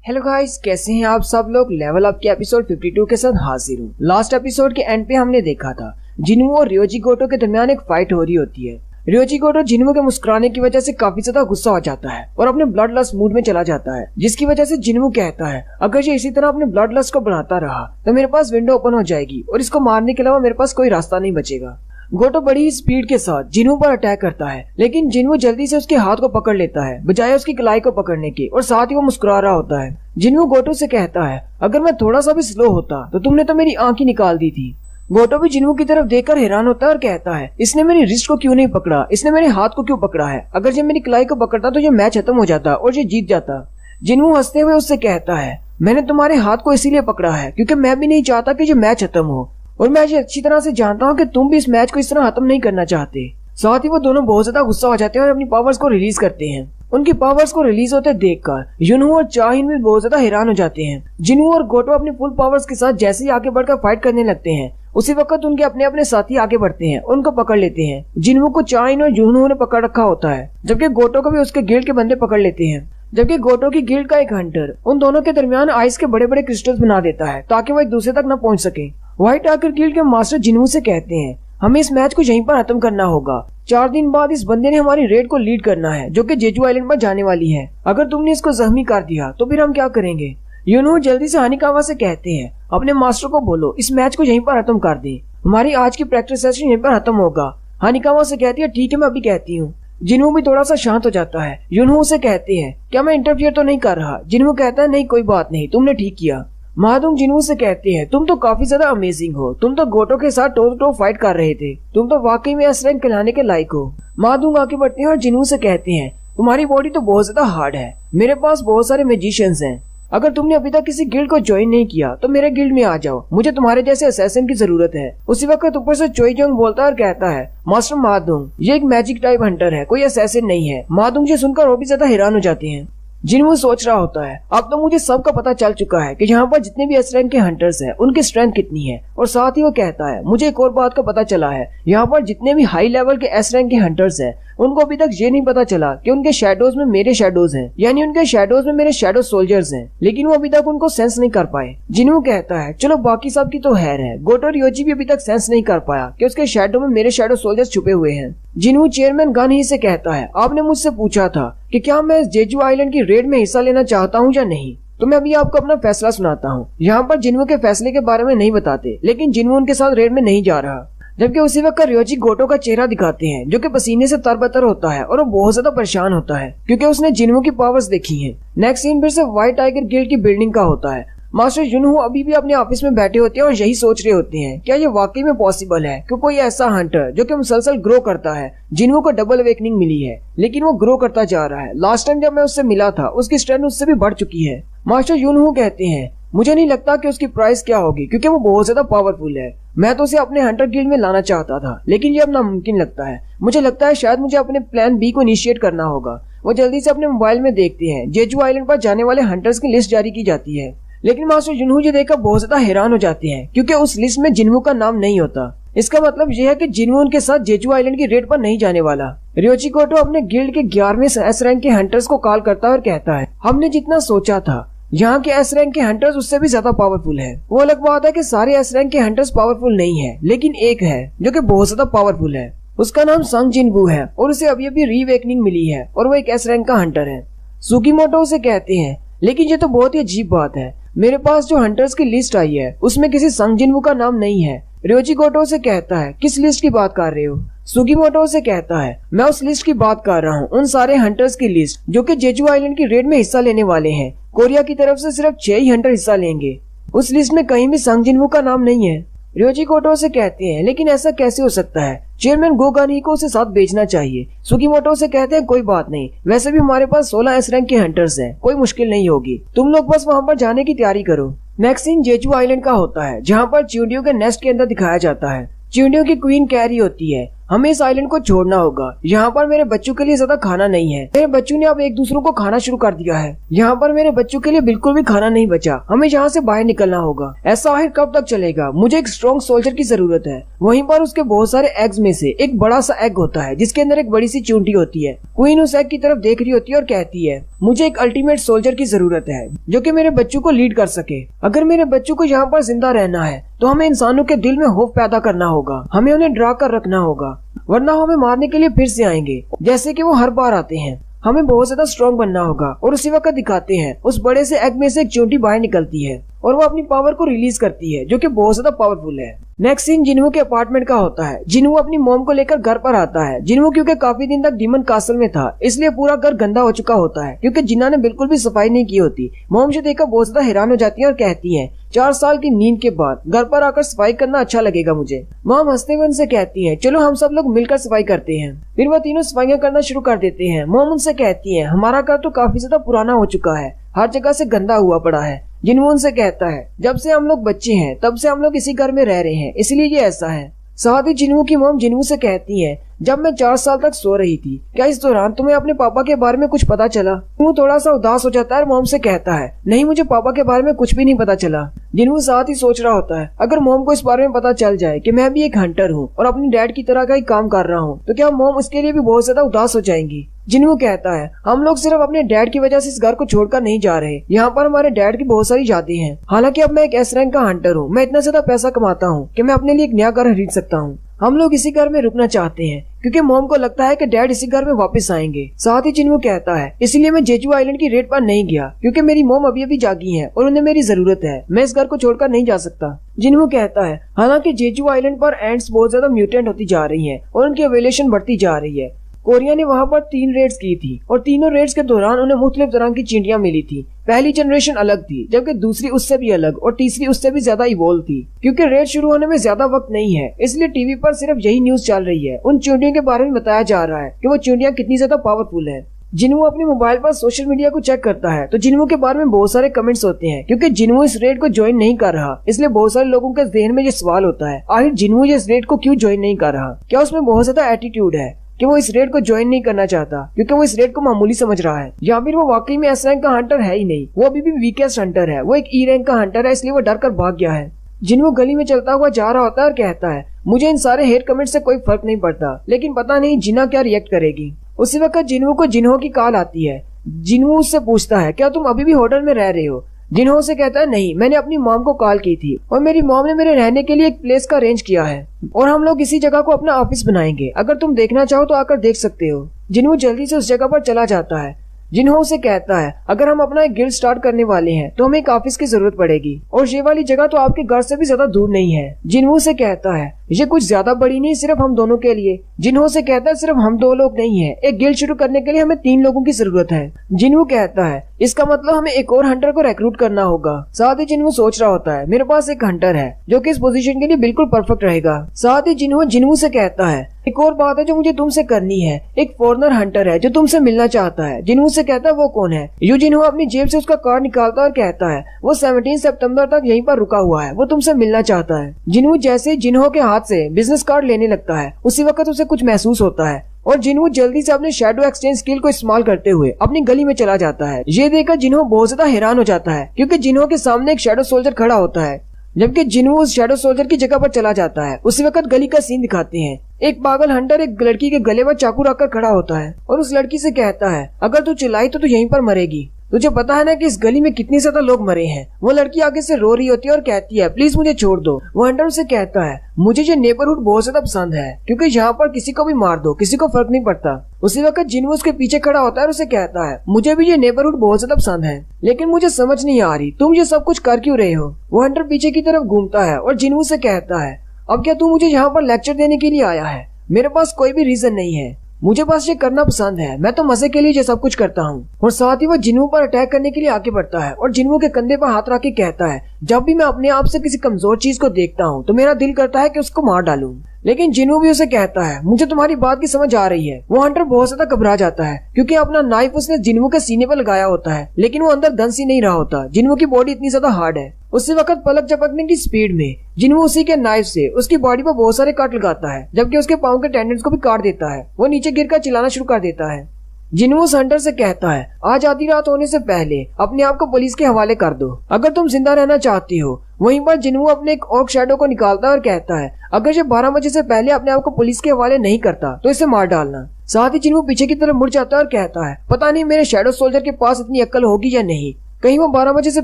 हेलो गाइस, कैसे हैं आप सब लोग। लेवल अप के एपिसोड 52 के साथ हाजिर हूँ। लास्ट एपिसोड के एंड पे हमने देखा था जिन्हू और रियोजी गोटो के दरमियान एक फाइट हो रही होती है। रियोजी गोटो जिन्हू के मुस्कुराने की वजह से काफी ज्यादा गुस्सा हो जाता है और अपने ब्लड लस्ट मूड में चला जाता है, जिसकी वजह से जिन्हू कहता है अगर ये इसी तरह अपने ब्लड लस्ट को बढ़ाता रहा तो मेरे पास विंडो ओपन हो जाएगी और इसको मारने के अलावा मेरे पास कोई रास्ता नहीं बचेगा। गोटो बड़ी स्पीड के साथ जिन्हू पर अटैक करता है, लेकिन जिन्हू जल्दी से उसके हाथ को पकड़ लेता है बजाय उसकी कलाई को पकड़ने के, और साथ ही वो मुस्कुरा रहा होता है। जिन्हू गोटो से कहता है अगर मैं थोड़ा सा भी स्लो होता तो तुमने तो मेरी आंख ही निकाल दी थी। गोटो भी जिन्हू की तरफ देखकर हैरान होता है और कहता है इसने मेरी रिस्ट को क्यों नहीं पकड़ा, इसने मेरे हाथ को क्यों पकड़ा है, अगर ये मेरी कलाई को पकड़ता तो ये मैच खत्म हो जाता और ये जीत जाता। जिन्हू हंसते हुए उससे कहता है मैंने तुम्हारे हाथ को इसीलिए पकड़ा है क्योंकि मैं भी नहीं चाहता कि ये मैच खत्म हो, और मैं ये अच्छी तरह से जानता हूँ कि तुम भी इस मैच को इस तरह खत्म नहीं करना चाहते। साथ ही वो दोनों बहुत ज्यादा गुस्सा हो जाते हैं और अपनी पावर्स को रिलीज करते हैं। उनकी पावर्स को रिलीज होते देखकर युनहू और चाहिन भी बहुत ज्यादा हैरान हो जाते हैं। जिन्हू और गोटो अपनी फुल पावर्स के साथ जैसे ही आगे बढ़कर फाइट करने लगते हैं, उसी वक्त उनके अपने अपने साथी आगे बढ़ते हैं, उनको पकड़ लेते हैं। जिन्हू को चाहिन और युनहू ने पकड़ रखा होता है, जबकि गोटो को भी उसके गिल्ड के बंदे पकड़ लेते हैं। जबकि गोटो की गिल्ड का एक हंटर उन दोनों के दरमियान आइस के बड़े बड़े क्रिस्टल्स बना देता है ताकि वो एक दूसरे तक न पहुंच सके। व्हाइट टाइगर गिल्ड के मास्टर जिन्हू से कहते हैं हमें इस मैच को यहीं पर खत्म करना होगा। 4 दिन बाद इस बंदे ने हमारी रेड को लीड करना है जो कि जेजू आइलैंड पर जाने वाली है। अगर तुमने इसको जख्मी कर दिया तो फिर हम क्या करेंगे। युनहू जल्दी से हानिकावा से कहते हैं अपने मास्टर को बोलो इस मैच को यहीं पर खत्म कर दे, हमारी आज की प्रैक्टिस सेशन यहीं पर खत्म होगा। हानिकावा से कहती है ठीक है मैं अभी कहती हूँ। जिन्हू भी थोड़ा सा शांत हो जाता है। युनहू से कहते हैं क्या मैं इंटरफियर तो नहीं कर रहा। जिन्हू कहता है नहीं कोई बात नहीं, तुमने ठीक किया। महादुंग जिन्हू से कहते हैं तुम तो काफी ज्यादा अमेजिंग हो, तुम तो गोटो के साथ टो टो फाइट कर रहे थे, तुम तो वाकई में एस रैंक कहलाने के लायक हो। महादुंग आगे बढ़ते हैं और जिन्हू से कहते हैं तुम्हारी बॉडी तो बहुत ज्यादा हार्ड है, मेरे पास बहुत सारे मैजिशियंस हैं, अगर तुमने अभी तक किसी गिल्ड को ज्वाइन नहीं किया तो मेरे गिल्ड में आ जाओ, मुझे तुम्हारे जैसे असैसिन की जरूरत है। उसी वक्त ऊपर से चोईजोंग बोलता है और कहता है मास्टर महादुंग ये एक मैजिक टाइप हंटर है, कोई असैसिन नहीं है। महादुंग ये सुनकर वो भी ज्यादा हैरान हो जाते हैं। जिन्हू सोच रहा होता है अब तो मुझे सबका पता चल चुका है कि यहाँ पर जितने भी एस रैंक के हंटर्स हैं उनकी स्ट्रेंथ कितनी है, और साथ ही वो कहता है मुझे एक और बात का पता चला है, यहाँ पर जितने भी हाई लेवल के एस रैंक के हंटर्स हैं उनको अभी तक ये नहीं पता चला कि उनके शैडोज में मेरे शैडोज हैं, यानी उनके शैडोज में मेरे शैडो सोल्जर्स हैं, लेकिन वो अभी तक उनको सेंस नहीं कर पाए। जिन्हू कहता है चलो बाकी सब की तो हैर है, गोटो और योजी भी अभी तक सेंस नहीं कर पाया कि उसके शैडो में मेरे शैडो सोल्जर्स छुपे हुए हैं। जिन्हू चेयरमैन गन ही से कहता है आपने मुझसे पूछा था कि क्या मैं जेजू आइलैंड की रेड में हिस्सा लेना चाहता हूँ या नहीं, तो मैं अभी आपको अपना फैसला सुनाता हूँ। यहाँ पर जिन्हू के फैसले के बारे में नहीं बताते, लेकिन जिन्हू उनके साथ रेड में नहीं जा रहा। जबकि उसी वक्त रियोजी गोटो का चेहरा दिखाते हैं जो कि पसीने से तरबतर होता है और वो बहुत ज्यादा परेशान होता है क्योंकि उसने जिन्हू की पावर्स देखी हैं। नेक्स्ट सीन फिर से व्हाइट टाइगर गिल्ड की बिल्डिंग का होता है। मास्टर युनहू अभी भी अपने ऑफिस में बैठे होते हैं और यही सोच रहे होते हैं क्या ये वाकई में पॉसिबल है कि कोई ऐसा हंटर जो कि मुसलसल ग्रो करता है। जिन्हू को डबल अवेकनिंग मिली है लेकिन वो ग्रो करता जा रहा है। लास्ट टाइम जब मैं उससे मिला था उसकी स्ट्रेंथ उससे भी बढ़ चुकी है। मास्टर युनहू कहते हैं मुझे नहीं लगता कि उसकी प्राइस क्या होगी क्योंकि वो बहुत ज्यादा पावरफुल है। मैं तो उसे अपने हंटर गिल्ड में लाना चाहता था लेकिन ये अब नामुमकिन लगता है। मुझे लगता है शायद मुझे अपने प्लान बी को इनिशिएट करना होगा। वो जल्दी से अपने मोबाइल में देखते हैं जेजू आइलैंड पर जाने वाले हंटर्स की लिस्ट जारी की जाती है, लेकिन मास्टर युनहू ये देखकर बहुत ज्यादा हैरान हो जाते हैं क्योंकि उस लिस्ट में जिन्हू का नाम नहीं होता। इसका मतलब यह है कि जिन्हू उनके साथ जेजू आइलैंड की रेड पर नहीं जाने वाला। रियोजी गोटो अपने गिल्ड के 11वें एस रैंक के हंटर्स को कॉल करता है और कहता है हमने जितना सोचा था यहाँ के एस रैंक के हंटर्स उससे भी ज्यादा पावरफुल है। वो अलग बात है कि सारे एस रैंक के हंटर्स पावरफुल नहीं है, लेकिन एक है जो कि बहुत ज्यादा पावरफुल है। उसका नाम संग जिनबू है और उसे अभी अभी रीवेकनिंग मिली है और वो एक एस रैंक का हंटर है। सुकीमोटो उसे कहते हैं लेकिन ये तो बहुत ही अजीब बात है, मेरे पास जो हंटर्स की लिस्ट आई है उसमें किसी संग जिनबू का नाम नहीं है। रियोजी गोटो से कहता है किस लिस्ट की बात कर रहे हो। सुकीमोटो से कहता है मैं उस लिस्ट की बात कर रहा हूँ, उन सारे हंटर्स की लिस्ट जो कि जेजू आइलैंड की रेड में हिस्सा लेने वाले हैं। कोरिया की तरफ से सिर्फ 6 ही हंटर हिस्सा लेंगे। उस लिस्ट में कहीं भी संग जिनवू का नाम नहीं है। रियोजी कोटो से कहते हैं लेकिन ऐसा कैसे हो सकता है, चेयरमैन गोगानी को उसे साथ भेजना चाहिए। सुकीमोटो से कहते हैं कोई बात नहीं, वैसे भी हमारे पास 16 एस रैंक के हंटर्स हैं, कोई मुश्किल नहीं होगी, तुम लोग बस वहाँ पर जाने की तैयारी करो। नेक्स्ट सीन जेजू आइलैंड का होता है जहाँ पर चिंटियों के नेस्ट के अंदर दिखाया जाता है। चिंटियों की क्वीन कैरी होती है, हमें इस आइलैंड को छोड़ना होगा, यहाँ पर मेरे बच्चों के लिए ज्यादा खाना नहीं है, मेरे बच्चों ने अब एक दूसरों को खाना शुरू कर दिया है, यहाँ पर मेरे बच्चों के लिए बिल्कुल भी खाना नहीं बचा, हमें यहाँ से बाहर निकलना होगा। ऐसा आखिर कब तक चलेगा, मुझे एक स्ट्रॉन्ग सोल्जर की जरूरत है। वहीं पर उसके बहुत सारे एग्स में से एक बड़ा सा एग होता है जिसके अंदर एक बड़ी सी चूंटी होती है। क्वीन उस एग की तरफ देख रही होती है और कहती है मुझे एक अल्टीमेट सोल्जर की जरूरत है जो कि मेरे बच्चों को लीड कर सके। अगर मेरे बच्चों को यहाँ पर जिंदा रहना है तो हमें इंसानों के दिल में होप पैदा करना होगा, हमें उन्हें डरा कर रखना होगा, वरना हमें मारने के लिए फिर से आएंगे जैसे कि वो हर बार आते हैं। हमें बहुत ज्यादा स्ट्रॉन्ग बनना होगा। और उसी वक्त दिखाते हैं उस बड़े से एग में से एक चींटी बाहर निकलती है और वो अपनी पावर को रिलीज करती है जो कि बहुत ज्यादा पावरफुल है। नेक्स्ट सीन जिन्हू के अपार्टमेंट का होता है। जिन्हू अपनी मॉम को लेकर घर पर आता है। जिन्हू क्योंकि काफी दिन तक डीमन कासल में था इसलिए पूरा घर गंदा हो चुका होता है क्योंकि जिन्ना ने बिल्कुल भी सफाई नहीं की होती। मॉम से देखकर बहुत ज्यादा हैरान हो जाती है और कहती है 4 साल की नींद के बाद घर पर आकर सफाई करना अच्छा लगेगा मुझे। मॉम हंसते हुए उनसे कहती है चलो हम सब लोग मिलकर सफाई करते हैं। फिर वो तीनों सफाइयां करना शुरू कर देते हैं। मॉम उनसे कहती है हमारा घर तो काफी ज्यादा पुराना हो चुका है, हर जगह से गंदा हुआ पड़ा है। जिन्हू उनसे कहता है जब से हम लोग बच्चे हैं तब से हम लोग इसी घर में रह रहे हैं इसलिए ये ऐसा है। साथ ही जिन्हू की मॉम जिन्हू से कहती है जब मैं 4 साल तक सो रही थी क्या इस दौरान तुम्हें अपने पापा के बारे में कुछ पता चला? जिन्हू थोड़ा सा उदास हो जाता है और मॉम से कहता है नहीं मुझे पापा के बारे में कुछ भी नहीं पता चला। जिन्हू साथ ही सोच रहा होता है अगर मॉम को इस बारे में पता चल जाए कि मैं भी एक हंटर हूँ और अपनी डैड की तरह का ही काम कर रहा हूँ तो क्या मॉम उसके लिए भी बहुत ज्यादा उदास हो जाएंगी। जिन्हू कहता है हम लोग सिर्फ अपने डैड की वजह से इस घर को छोड़कर नहीं जा रहे, यहाँ पर हमारे डैड की बहुत सारी यादें हैं। हालांकि अब मैं एक एस रैंक का हंटर हूँ, मैं इतना ज्यादा पैसा कमाता हूँ कि मैं अपने लिए एक नया घर खरीद सकता हूँ। हम लोग इसी घर में रुकना चाहते हैं क्योंकि मॉम को लगता है कि डैड इसी घर में वापस आएंगे। साथ ही जिन्हू कहता है इसलिए मैं जेजू आइलैंड की रेड पर नहीं गया क्योंकि मेरी मॉम अभी अभी जागी है और उन्हें मेरी जरूरत है, मैं इस घर को छोड़कर नहीं जा सकता। जिन्हू कहता है हालांकि जेजू आइलैंड पर एंट्स बहुत ज्यादा म्यूटेंट होती जा रही है और उनकी एवोल्यूशन बढ़ती जा रही है। कोरिया ने वहाँ पर 3 रेड्स की थी और तीनों रेड्स के दौरान उन्हें मुख्तलिफ तरह की चींटियां मिली थी। पहली जनरेशन अलग थी जबकि दूसरी उससे भी अलग और तीसरी उससे भी ज्यादा इवॉल्व थी। क्योंकि रेड शुरू होने में ज्यादा वक्त नहीं है इसलिए टीवी पर सिर्फ यही न्यूज चल रही है। उन चींटियों के बारे में बताया जा रहा है कि वो चींटियां कितनी ज्यादा पावरफुल है। जिन्हू अपने मोबाइल पर सोशल मीडिया को चेक करता है तो जिन्हू के बारे में बहुत सारे कमेंट्स होते हैं क्योंकि जिन्हू इस रेड को ज्वाइन नहीं कर रहा इसलिए बहुत सारे लोगों के जहन में ये सवाल होता है आखिर जिन्हू इस रेड को क्यों ज्वाइन नहीं कर रहा, क्या उसमें बहुत ज्यादा एटीट्यूड है कि वो इस रेड को ज्वाइन नहीं करना चाहता क्योंकि वो इस रेड को मामूली समझ रहा है, या फिर वो वाकई में एस रैंक का हंटर है ही नहीं, वो अभी भी वीकेस्ट हंटर है, वो एक ई रैंक का हंटर है इसलिए वो डर कर भाग गया है। जिन्हू गली में चलता हुआ जा रहा होता है और कहता है मुझे इन सारे हेट कमेंट से कोई फर्क नहीं पड़ता लेकिन पता नहीं जिन्ना क्या रिएक्ट करेगी। उसी वक्त जिन्हू को जिन्हो की कॉल आती है। जिन्हू उससे पूछता है क्या तुम अभी भी होटल में रह रहे हो? जिन्हो से कहता है नहीं, मैंने अपनी मॉम को कॉल की थी और मेरी मॉम ने मेरे रहने के लिए एक प्लेस का अरेंज किया है और हम लोग इसी जगह को अपना ऑफिस बनाएंगे, अगर तुम देखना चाहो तो आकर देख सकते हो। जिन्हो जल्दी से उस जगह पर चला जाता है। जिन्हो से कहता है अगर हम अपना एक गिल्ड स्टार्ट करने वाले हैं तो हमें एक ऑफिस की जरूरत पड़ेगी और ये वाली जगह तो आपके घर से भी ज्यादा दूर नहीं है। जिन्हो से कहता है ये कुछ ज्यादा बड़ी नहीं, सिर्फ हम दोनों के लिए। जिन्हो से कहता है सिर्फ हम 2 लोग नहीं है, एक गिल्ड शुरू करने के लिए हमें 3 लोगों की जरूरत है। जिन्हो कहता है इसका मतलब हमें एक और हंटर को रिक्रूट करना होगा। साथ ही जिन्हो सोच रहा होता है मेरे पास एक हंटर है जो कि इस पोजीशन के लिए बिल्कुल परफेक्ट रहेगा। साथ ही जिन्हो से कहता है एक और बात है जो मुझे तुमसे करनी है, एक फॉरेनर हंटर है जो तुमसे मिलना चाहता है। जिन्हो से कहता है वो कौन है? जिन्हो अपनी जेब से उसका कार्ड निकालता है और कहता है वो 17 सितंबर तक यहीं पर रुका हुआ है, वो तुमसे मिलना चाहता है। जिन्हो जैसे जिन्हो के हाथ से बिजनेस कार्ड लेने लगता है उसी वक्त उसे कुछ महसूस होता है और जिन्हो जल्दी से अपने शैडो एक्सचेंज स्किल को इस्तेमाल करते हुए अपनी गली में चला जाता है। ये देखकर जिन्हो बहुत ज्यादा हैरान हो जाता है क्योंकि जिन्हो के सामने एक शैडो सोल्जर खड़ा होता है। जबकि जिन्हो उस शैडो सोल्जर की जगह पर चला जाता है उसी वक्त गली का सीन दिखाते हैं। एक पागल हंटर एक लड़की के गले पर चाकू रखकर खड़ा होता है और उस लड़की से कहता है अगर तू चिल्लाई तो तू यहीं पर मरेगी, तुझे पता है ना कि इस गली में कितने ज्यादा लोग मरे हैं। वो लड़की आगे से रो रही होती है और कहती है प्लीज मुझे छोड़ दो। वो हंटर उसे कहता है मुझे ये नेबरहुड बहुत ज्यादा पसंद है क्योंकि यहाँ पर किसी को भी मार दो किसी को फर्क नहीं पड़ता। उसी वक्त जिन्हो उसके पीछे खड़ा होता है और उसे कहता है मुझे भी ये नेबरहुड बहुत ज्यादा पसंद है लेकिन मुझे समझ नहीं आ रही तुम ये सब कुछ कर क्यों रहे हो। वो हंटर पीछे की तरफ घूमता है और जिन्हो से कहता है अब क्या तू मुझे यहाँ पर लेक्चर देने के लिए आया है? मेरे पास कोई भी रीजन नहीं है। मुझे बस ये करना पसंद है, मैं तो मजे के लिए ये सब कुछ करता हूँ। और साथ ही वो जिन्हों पर अटैक करने के लिए आगे बढ़ता है और जिन्हों के कंधे पर हाथ रख के कहता है, जब भी मैं अपने आप से किसी कमजोर चीज को देखता हूँ तो मेरा दिल करता है कि उसको मार डालूं। लेकिन जिन्हों भी उसे कहता है, मुझे तुम्हारी बात की समझ आ रही है। वो हंटर बहुत ज्यादा घबरा जाता है क्योंकि अपना नाइफ उसने जिन्हों के सीने पर लगाया होता है, लेकिन वो अंदर दंस ही नहीं रहा होता। जिन्हों की बॉडी इतनी ज्यादा हार्ड है। उसी वक्त पलक झपकने की स्पीड में जिन्हों उसी के नाइफ से उसकी बॉडी पर बहुत सारे कट लगाता है, जबकि उसके पाँव के टेंडेंट्स को भी काट देता है। वो नीचे गिरकर चिल्लाना शुरू कर देता है। जिन्हों उस हंटर से कहता है, आज आधी रात होने से पहले अपने आप को पुलिस के हवाले कर दो अगर तुम जिंदा रहना चाहती हो। वहीं पर जिन्हों अपने एक ऑर्क शैडो को निकालता है और कहता है, अगर ये 12 बजे से पहले अपने आप को पुलिस के हवाले नहीं करता तो इसे मार डालना। साथ ही जिन्हों पीछे की तरफ मुड़ जाता है और कहता है, पता नहीं मेरे शैडो सोल्जर के पास इतनी अक्ल होगी या नहीं, कहीं वो 12 बजे से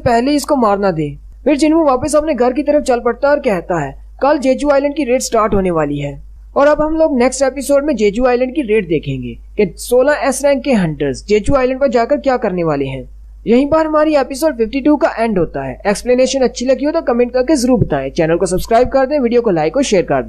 पहले इसको मार ना दे। फिर जिन्हों वापस अपने घर की तरफ चल पड़ता है और कहता है, कल जेजू आइलैंड की रेड स्टार्ट होने वाली है। और अब हम लोग नेक्स्ट एपिसोड में जेजू आइलैंड की रेड देखेंगे कि 16 एस रैंक के हंटर्स जेजू आइलैंड पर जाकर क्या करने वाले हैं। यहीं पर हमारी एपिसोड 52 का एंड होता है। एक्सप्लेनेशन अच्छी लगी हो तो कमेंट करके जरूर बताएं। चैनल को सब्सक्राइब कर दें, वीडियो को लाइक और शेयर कर दें।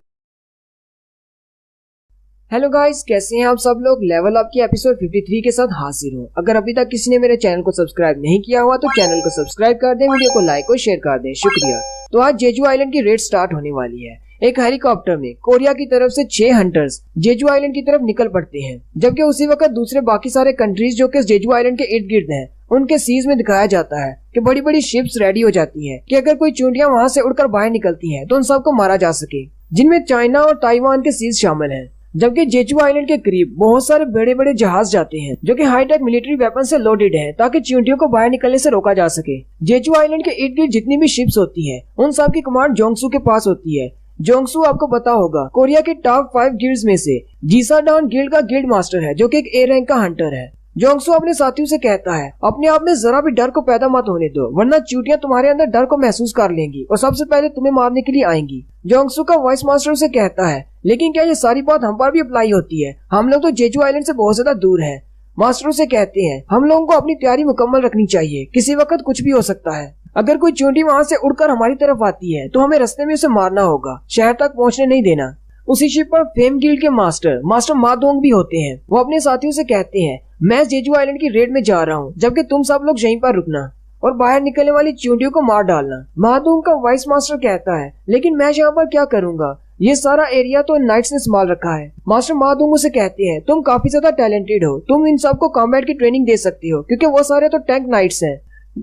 हेलो गाइस, कैसे हैं आप सब लोग। लेवल अप की एपिसोड 53 के साथ हाजिर हूँ। अगर अभी तक किसी ने मेरे चैनल को सब्सक्राइब नहीं किया हुआ तो चैनल को सब्सक्राइब कर दें, वीडियो को लाइक और शेयर कर दें। शुक्रिया। तो आज जेजू आइलैंड की रेड स्टार्ट होने वाली है। एक हेलीकॉप्टर में कोरिया की तरफ से 6 हंटर्स जेजू आइलैंड की तरफ निकल पड़ते हैं, जबकि उसी वक्त दूसरे बाकी सारे कंट्रीज जो कि जेजू आइलैंड के इर्द गिर्द हैं, उनके सीज में दिखाया जाता है कि बड़ी बड़ी शिप्स रेडी हो जाती हैं कि अगर कोई चूंटियां वहां से उड़कर बाहर निकलती हैं तो उन सबको मारा जा सके, जिनमें चाइना और ताइवान के सीज शामिल हैं। जबकि जेजू आइलैंड के करीब बहुत सारे बड़े बड़े जहाज जाते हैं जो कि हाईटेक मिलिट्री वेपन से लोडेड हैं ताकि चींटियों को बाहर निकलने से रोका जा सके। जेजू आइलैंड के इर्द गिर्द जितनी भी शिप्स होती हैं उन सब की कमांड जोंगसू के पास होती है। जोंगसू आपको पता होगा कोरिया के टॉप 5 गिल्ड्स में से जीसाडान गिल्ड का गिल्ड मास्टर है, जो कि एक ए रैंक का हंटर है। जोंगसू अपने साथियों से कहता है, अपने आप में जरा भी डर को पैदा मत होने दो, वरना चींटियां तुम्हारे अंदर डर को महसूस कर लेंगी और सबसे पहले तुम्हें मारने के लिए आएंगी। जोंगसू का वॉइस मास्टर उसे कहता है, लेकिन क्या ये सारी बात हम पर भी अप्लाई होती है? हम लोग तो जेजू आइलैंड से बहुत ज्यादा दूर हैं। मास्टर से कहते हैं, हम लोगों को अपनी तैयारी मुकम्मल रखनी चाहिए, किसी वक्त कुछ भी हो सकता है। अगर कोई चींटी वहाँ से उड़कर हमारी तरफ आती है तो हमें रास्ते में उसे मारना होगा, शहर तक पहुँचने नहीं देना। उसी शिप पर फेम गिल्ड के मास्टर मादोंग भी होते हैं। वो अपने साथियों से कहते हैं, मैं जेजू आइलैंड की रेड में जा रहा हूँ, जबकि तुम सब लोग यहीं पर रुकना और बाहर निकलने वाली चींटियों को मार डालना। मादोंग का वाइस मास्टर कहता है, लेकिन मैं यहाँ पर क्या करूँगा, ये सारा एरिया तो नाइट्स ने संभाल रखा है। मास्टर मादोंग उसे कहते हैं, तुम काफी ज्यादा टैलेंटेड हो, तुम इन सबको कॉम्बैट की ट्रेनिंग दे सकती हो क्योंकि वो सारे तो टैंक नाइट्स हैं।